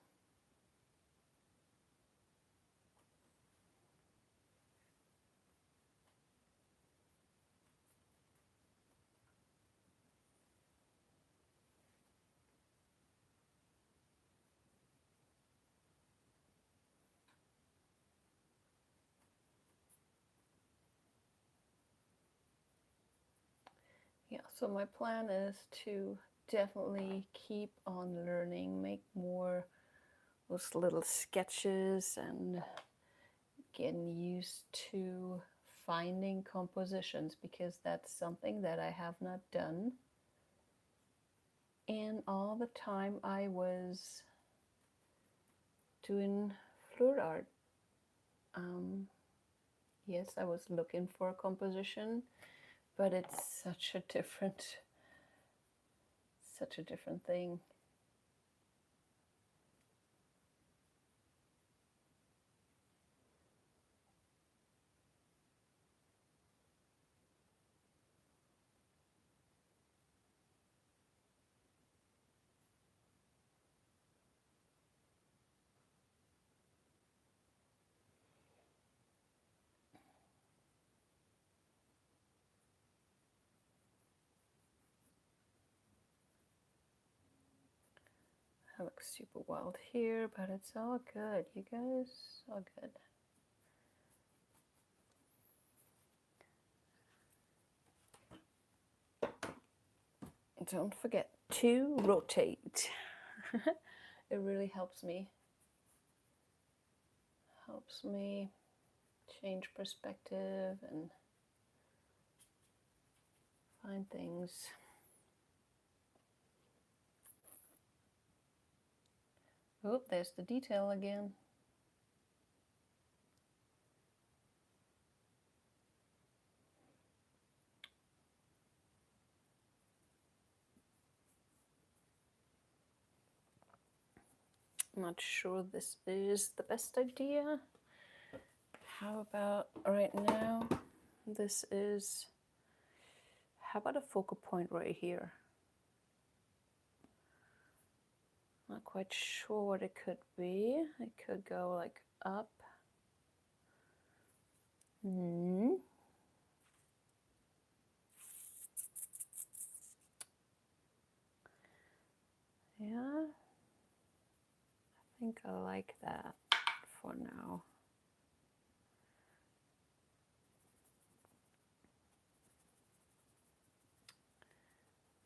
Yeah, so my plan is to definitely keep on learning, make more those little sketches and getting used to finding compositions, because that's something that I have not done. And all the time I was doing fluid art, yes, I was looking for a composition, but it's such a different thing. I look super wild here, but it's all good, you guys, all good. Don't forget to rotate. It really helps me change perspective and find things. Oh, there's the detail again. I'm not sure this is the best idea. How about right now? This is, how about a focal point right here? Not quite sure what it could be. It could go like up. Yeah, I think I like that for now.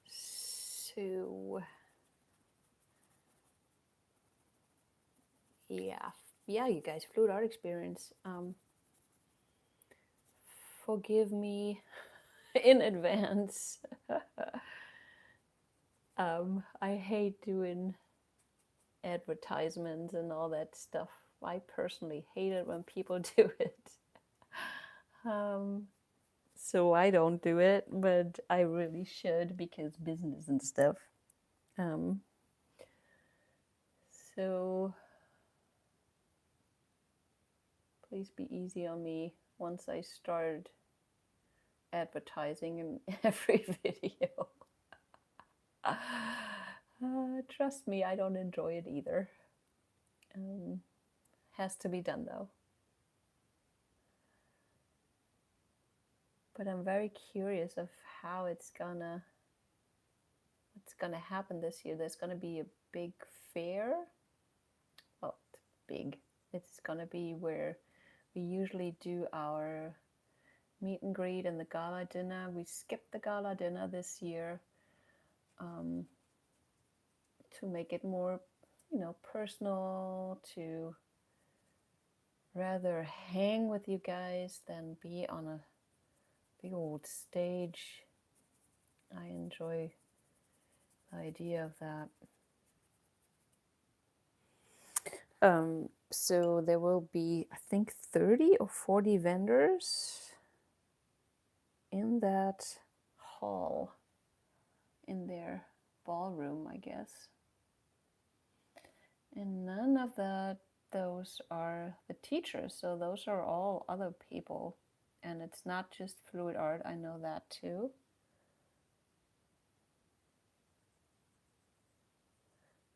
So yeah, you guys, fluid art experience. Forgive me in advance. I hate doing advertisements and all that stuff. I personally hate it when people do it. So I don't do it, but I really should because business and stuff. So please be easy on me once I start advertising in every video. Trust me, I don't enjoy it either. Has to be done though. But I'm very curious of how what's gonna happen this year. There's gonna be a big fair. Well, it's big. It's gonna be where we usually do our meet and greet and the gala dinner. We skipped the gala dinner this year to make it more, personal, to rather hang with you guys than be on a big old stage. I enjoy the idea of that. So there will be, I think, 30 or 40 vendors in that hall, in their ballroom, I guess. And none of those are the teachers, so those are all other people. And it's not just fluid art, I know that too.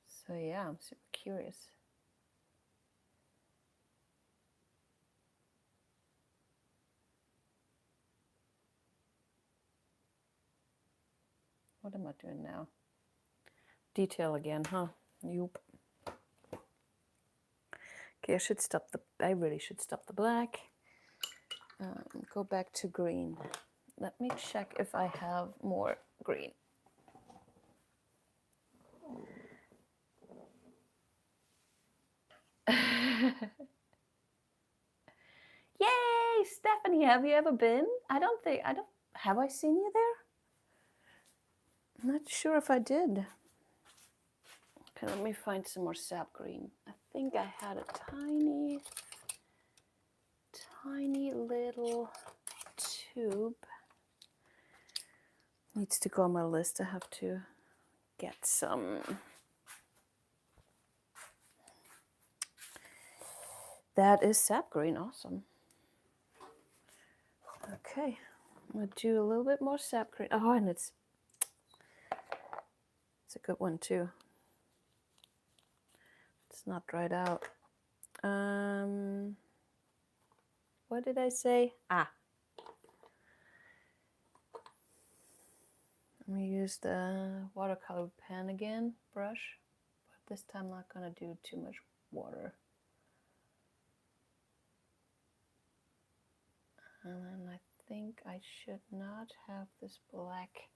So yeah, I'm super curious. What am I doing now? Detail again, huh? Yup. Okay, I really should stop the black. Go back to green. Let me check if I have more green. Yay, Stephanie, have you ever been? Have I seen you there? I'm not sure if I did. Okay, let me find some more sap green. I think I had a tiny little tube. Needs to go on my list. I have to get some. That is sap green, awesome. Okay, I'm gonna do a little bit more sap green. Oh, and it's a good one too. It's not dried out. What did I say? Let me use the watercolor pen again, brush, but this time I'm not gonna do too much water. And then I think I should not have this black.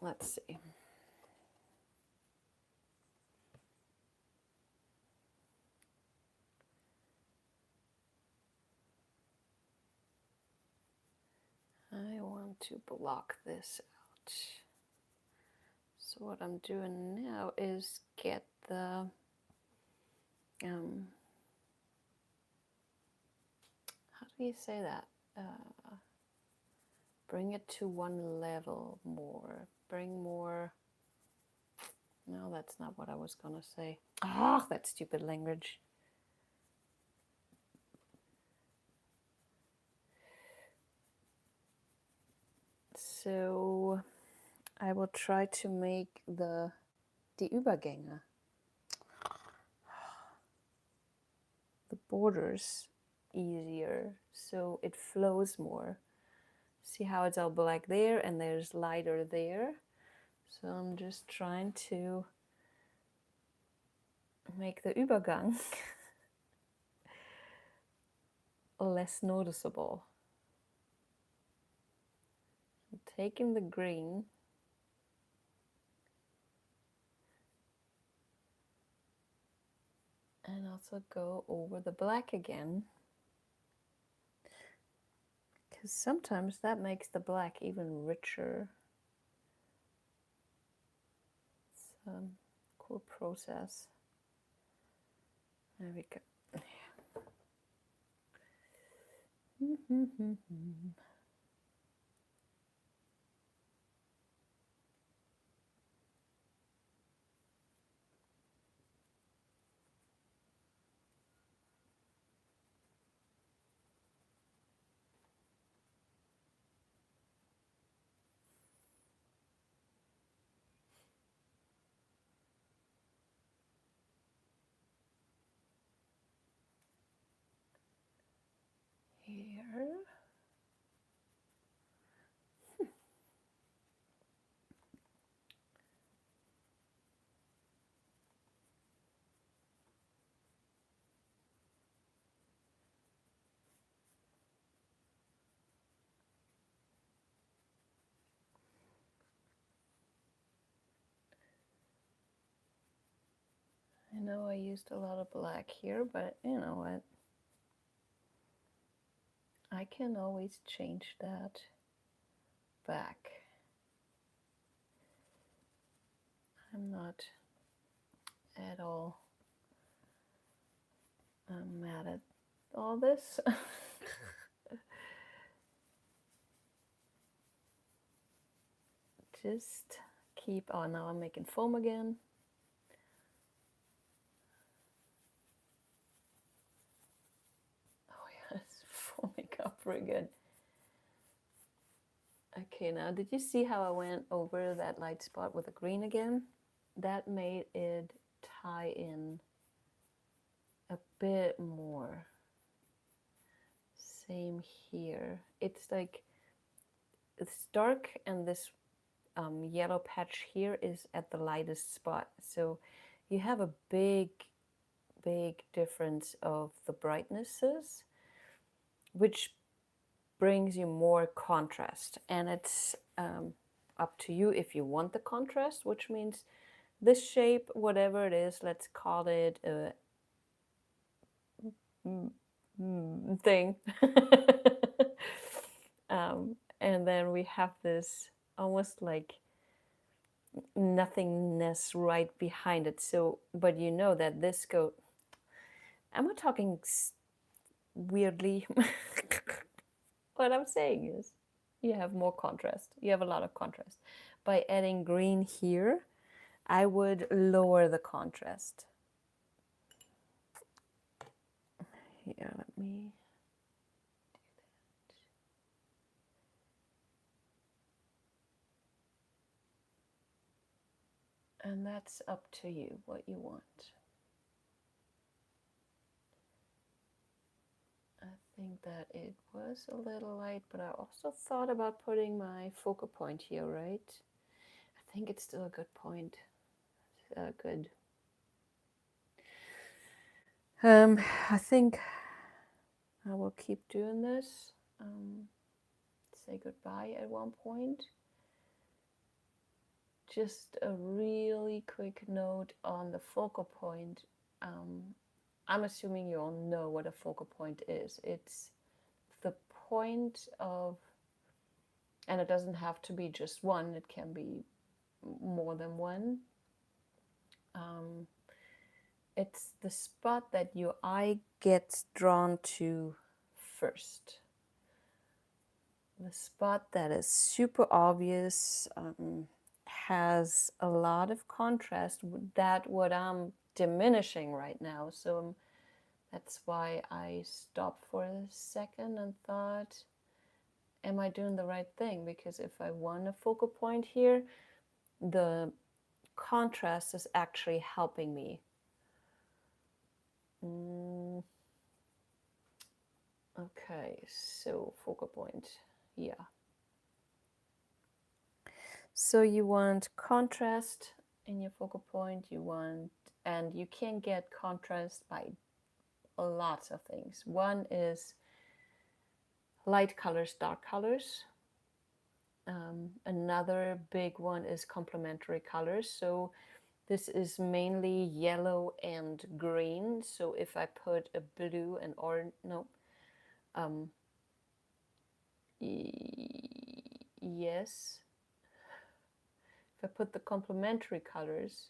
Let's see. I want to block this out. So what I'm doing now is get the how do you say that? Bring it to one level more. Bring more. No, that's not what I was gonna say. Ah, that stupid language. So I will try to make die Übergänge, the borders, easier so it flows more. See how it's all black there and there's lighter there. So I'm just trying to make the Übergang less noticeable. I'm taking the green and also go over the black again, because sometimes that makes the black even richer. So whole process. There we go. Here. I know I used a lot of black here, but you know what? I can always change that back. I'm not at all mad at all this. Just keep on. Now I'm making foam again. Oh yeah, it's foaming up pretty good. Okay, now did you see how I went over that light spot with the green again? That made it tie in a bit more. Same here. It's like it's dark, and this yellow patch here is at the lightest spot. So you have a big difference of the brightnesses, which brings you more contrast. And it's up to you if you want the contrast, which means this shape, whatever it is, let's call it a thing. And then we have this almost like nothingness right behind it. So, but you know that this go, am I talking weirdly? What I'm saying is you have more contrast. You have a lot of contrast. By adding green here, I would lower the contrast. Here, let me do that. And that's up to you, what you want. I think that it was a little light, but I also thought about putting my focal point here, right? I think it's still a good point. Good. I think I will keep doing this. Say goodbye at one point. Just a really quick note on the focal point. I'm assuming you all know what a focal point is. It's the point of, and it doesn't have to be just one, it can be more than one. It's the spot that your eye gets drawn to first. The spot that is super obvious, has a lot of contrast, that what I'm diminishing right now. So that's why I stopped for a second and thought, am I doing the right thing? Because if I want a focal point here, the contrast is actually helping me. Okay, so focal point, yeah. So you want contrast in your focal point, you want, and you can get contrast by lots of things. One is light colors, dark colors. Another big one is complementary colors. So this is mainly yellow and green. So if I put a blue and orange, no, yes. If I put the complementary colors,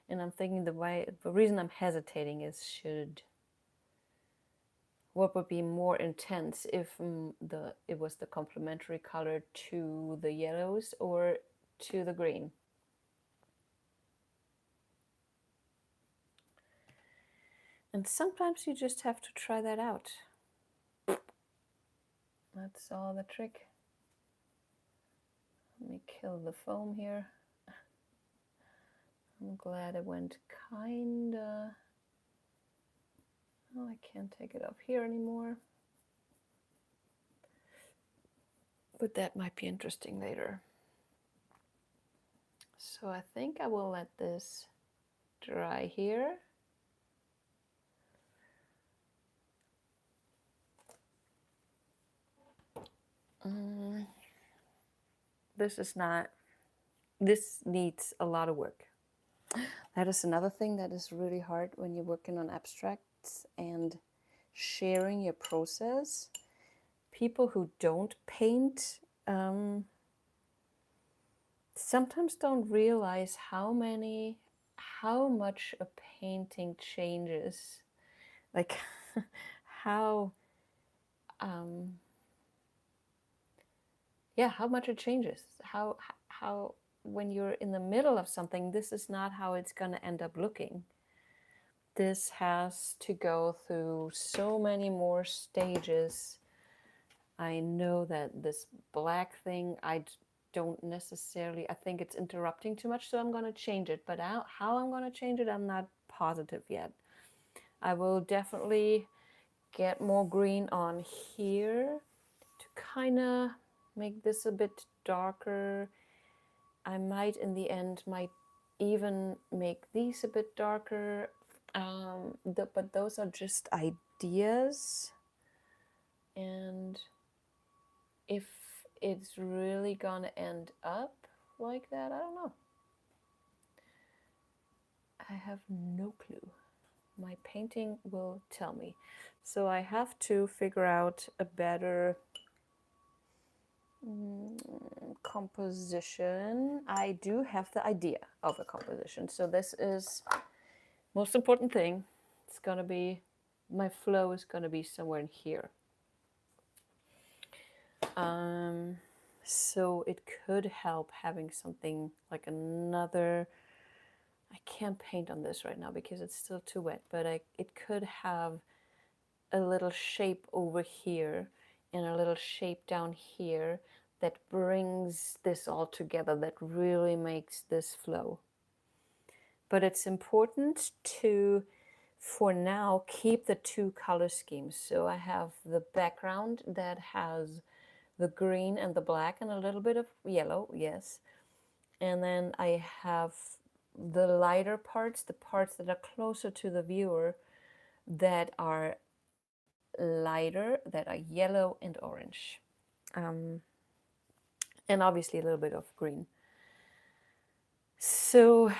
And I'm thinking the reason I'm hesitating is what would be more intense if it was the complementary color to the yellows or to the green. And sometimes you just have to try that out. That's all the trick. Let me kill the foam here. I'm glad it went kinda... Oh, I can't take it up here anymore. But that might be interesting later. So I think I will let this dry here. This needs a lot of work. That is another thing that is really hard when you're working on abstracts and sharing your process. People who don't paint sometimes don't realize how much a painting changes, like how much it changes, how when you're in the middle of something, this is not how it's going to end up looking. This has to go through so many more stages. I know that this black thing, I don't necessarily, I think it's interrupting too much, so I'm going to change it. But how I'm going to change it, I'm not positive yet. I will definitely get more green on here to kind of make this a bit darker. I might, in the end, might even make these a bit darker. But those are just ideas. And if it's really gonna end up like that, I don't know. I have no clue. My painting will tell me. So I have to figure out a better composition. I do have the idea of a composition. So this is most important thing. It's gonna be, my flow is gonna be somewhere in here. So it could help having something like another, I can't paint on this right now because it's still too wet, but it could have a little shape over here and a little shape down here that brings this all together, that really makes this flow. But it's important to, for now, keep the two color schemes. So I have the background that has the green and the black and a little bit of yellow, yes. And then I have the lighter parts, the parts that are closer to the viewer, that are lighter, that are yellow and orange. And obviously a little bit of green. So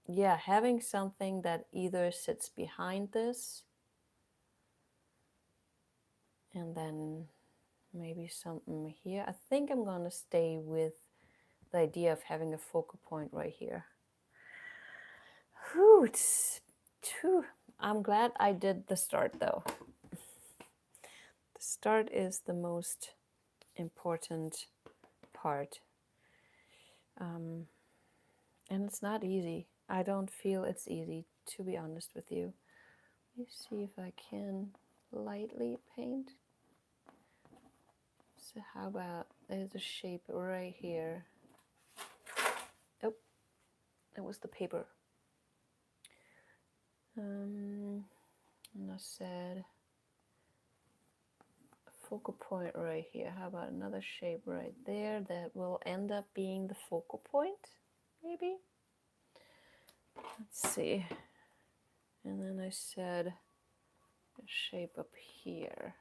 yeah, having something that either sits behind this and then maybe something here. I think I'm gonna stay with the idea of having a focal point right here. Whew, I'm glad I did the start though. The start is the most important part. And it's not easy. I don't feel it's easy, to be honest with you. Let me see if I can lightly paint. So how about, there's a shape right here. Oh, it was the paper. And I said focal point right here. How about another shape right there that will end up being the focal point, maybe? Let's see. And then I said a shape up here.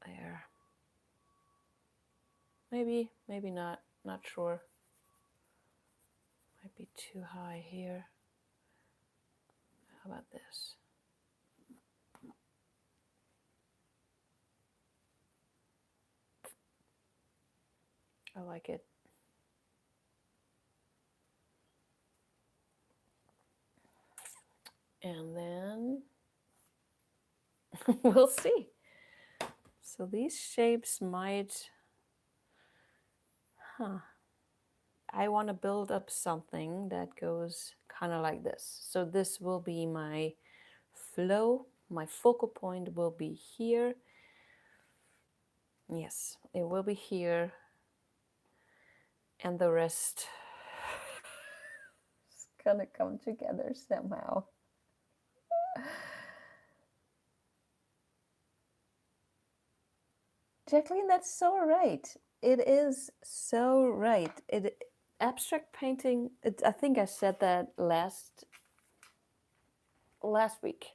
There. Maybe, maybe not. Not sure. Might be too high here. How about this? I like it. And then we'll see. So these shapes might, I want to build up something that goes kind of like this. So this will be my flow. My focal point will be here. Yes, it will be here. And the rest is gonna come together somehow. Jacqueline, that's so right. It is so right. Abstract painting, I think I said that last week.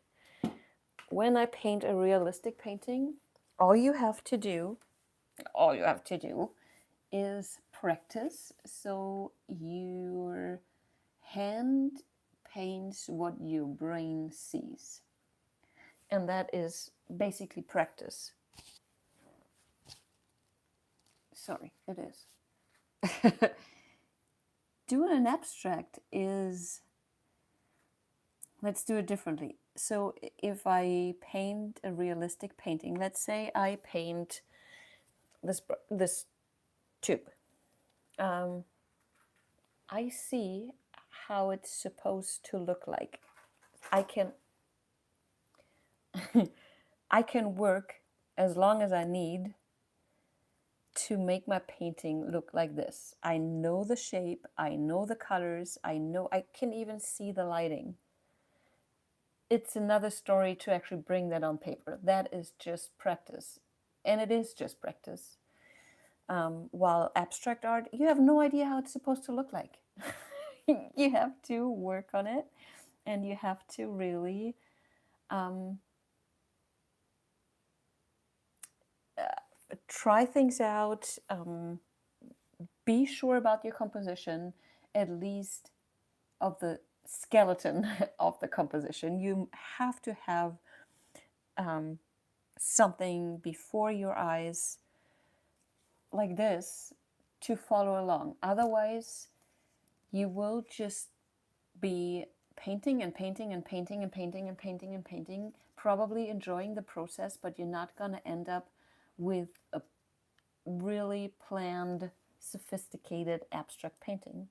When I paint a realistic painting, all you have to do is practice. So your hand paints what your brain sees. And that is basically practice. Sorry, it is. Doing an abstract is, let's do it differently. So if I paint a realistic painting, let's say I paint this tube. I see how it's supposed to look like. I can I can work as long as I need to make my painting look like this. I know the shape, I know the colors, I can even see the lighting. It's another story to actually bring that on paper. That is just practice. And it is just practice. While abstract art, you have no idea how it's supposed to look like. You have to work on it, and you have to really try things out, be sure about your composition, at least of the skeleton of the composition. You have to have something before your eyes like this to follow along. Otherwise, you will just be painting and painting and painting and painting and painting and painting, probably enjoying the process, but you're not going to end up with a really planned, sophisticated abstract painting.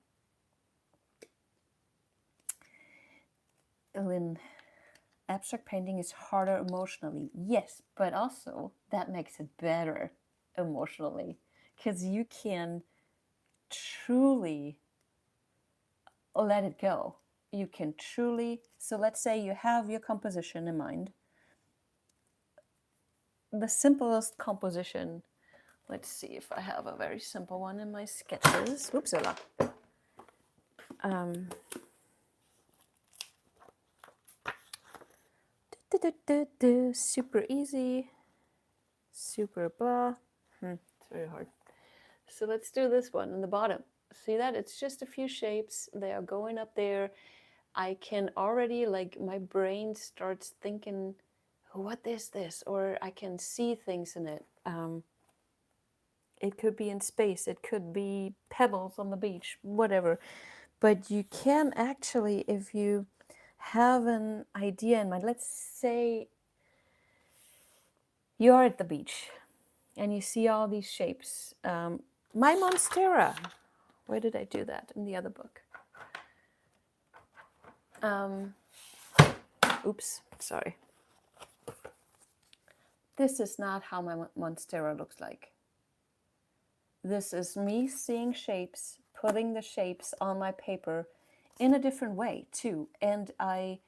Lynn, abstract painting is harder emotionally. Yes, but also that makes it better emotionally, because you can truly let it go. You can truly, so let's say you have your composition in mind. The simplest composition, let's see if I have a very simple one in my sketches. Oopsala. Super easy, super blah. It's very hard. So let's do this one in the bottom. See that? It's just a few shapes. They are going up there. I can already, like, my brain starts thinking, what is this? Or I can see things in it. It could be in space. It could be pebbles on the beach, whatever. But you can actually, if you have an idea in mind, let's say you're at the beach and you see all these shapes. My Monstera. Where did I do that? In the other book. Oops, sorry. This is not how my Monstera looks like. This is me seeing shapes, putting the shapes on my paper in a different way too. And I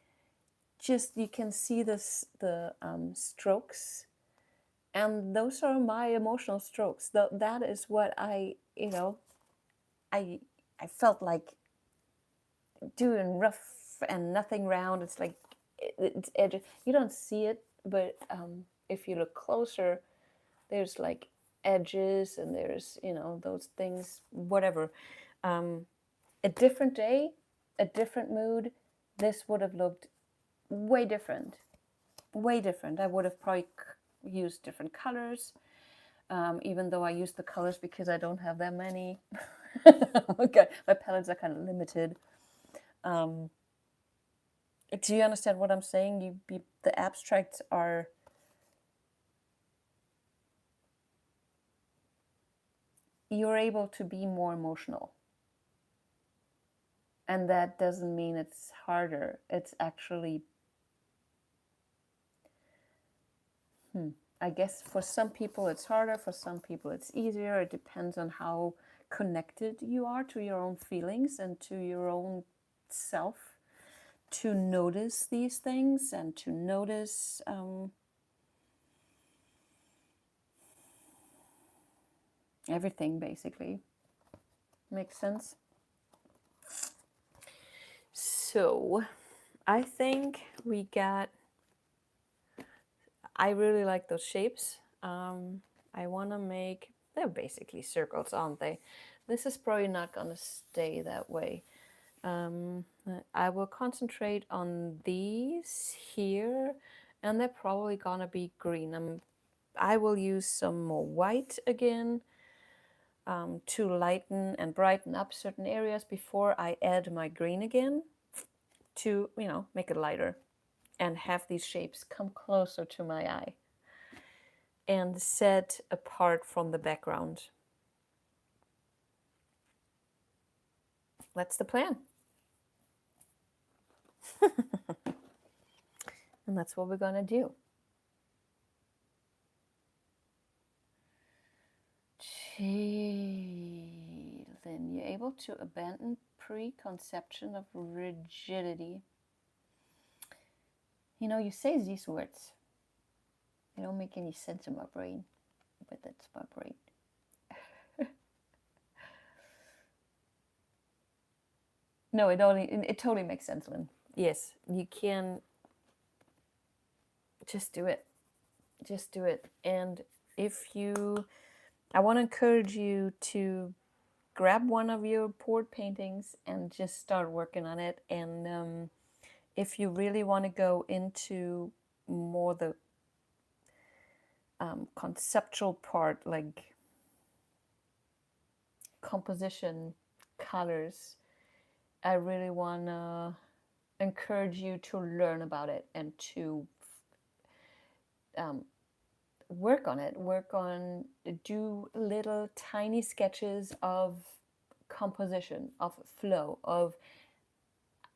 just, you can see this, the strokes, and those are my emotional strokes. That is what I felt like doing, rough and nothing round. It's like, it's edge. You don't see it, but if you look closer, there's like edges and there's, those things, whatever. A different day, a different mood, this would have looked way different. Way different. I would have probably used different colors, even though I use the colors because I don't have that many. Okay, my palettes are kind of limited. Do you understand what I'm saying? The abstracts are you're able to be more emotional. And that doesn't mean it's harder. It's actually, I guess for some people it's harder, for some people it's easier. It depends on how connected you are to your own feelings and to your own self, to notice these things and to notice everything, basically. Makes sense? So I think we got, I really like those shapes. I want to make, they're basically circles, aren't they? This is probably not going to stay that way. I will concentrate on these here, and they're probably going to be green. I will use some more white again to lighten and brighten up certain areas before I add my green again to, you know, make it lighter and have these shapes come closer to my eye and set apart from the background. That's the plan. And that's what we're gonna do. Then you're able to abandon preconception of rigidity. You know, you say these words, they don't make any sense in my brain, but that's my brain. No, it totally makes sense, Lynn. Yes, you can just do it. Just do it. And if you, I want to encourage you to grab one of your poured paintings and just start working on it. And if you really want to go into more the conceptual part, like composition, colors, I really want to encourage you to learn about it and to work on it. Do little tiny sketches of composition, of flow, of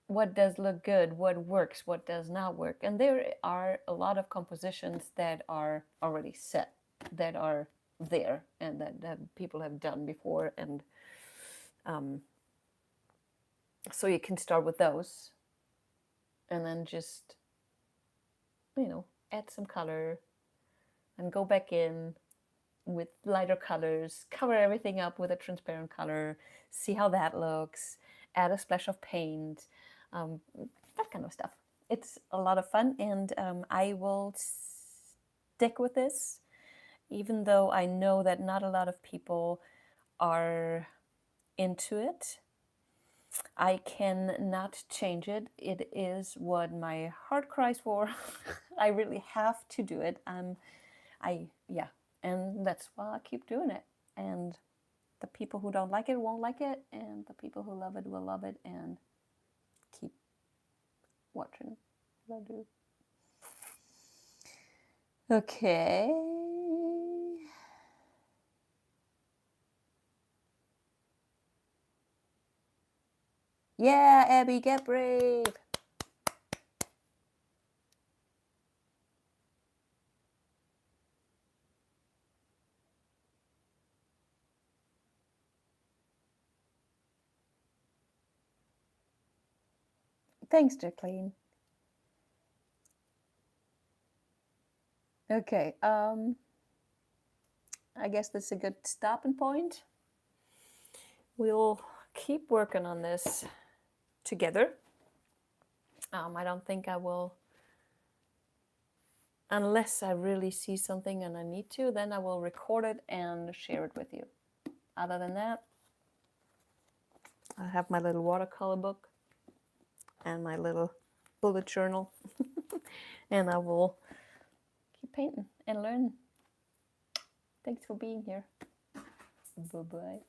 what does look good, what works, what does not work. And there are a lot of compositions that are already set, that are there, and that people have done before. And so you can start with those and then just, you know, add some color and go back in with lighter colors, cover everything up with a transparent color, see how that looks, add a splash of paint, that kind of stuff. It's a lot of fun, and I will stick with this, even though I know that not a lot of people are into it. I cannot change it. It is what my heart cries for. I really have to do it. Yeah, and that's why I keep doing it. And the people who don't like it won't like it, and the people who love it will love it, and keep watching what I do. Okay. Yeah, Abby, get brave. Thanks, Jacqueline. Okay, I guess that's a good stopping point. We'll keep working on this together. I don't think I will, unless I really see something and I need to, then I will record it and share it with you. Other than that, I have my little watercolor book and my little bullet journal, and I will keep painting and learn. Thanks for being here. Bye-bye.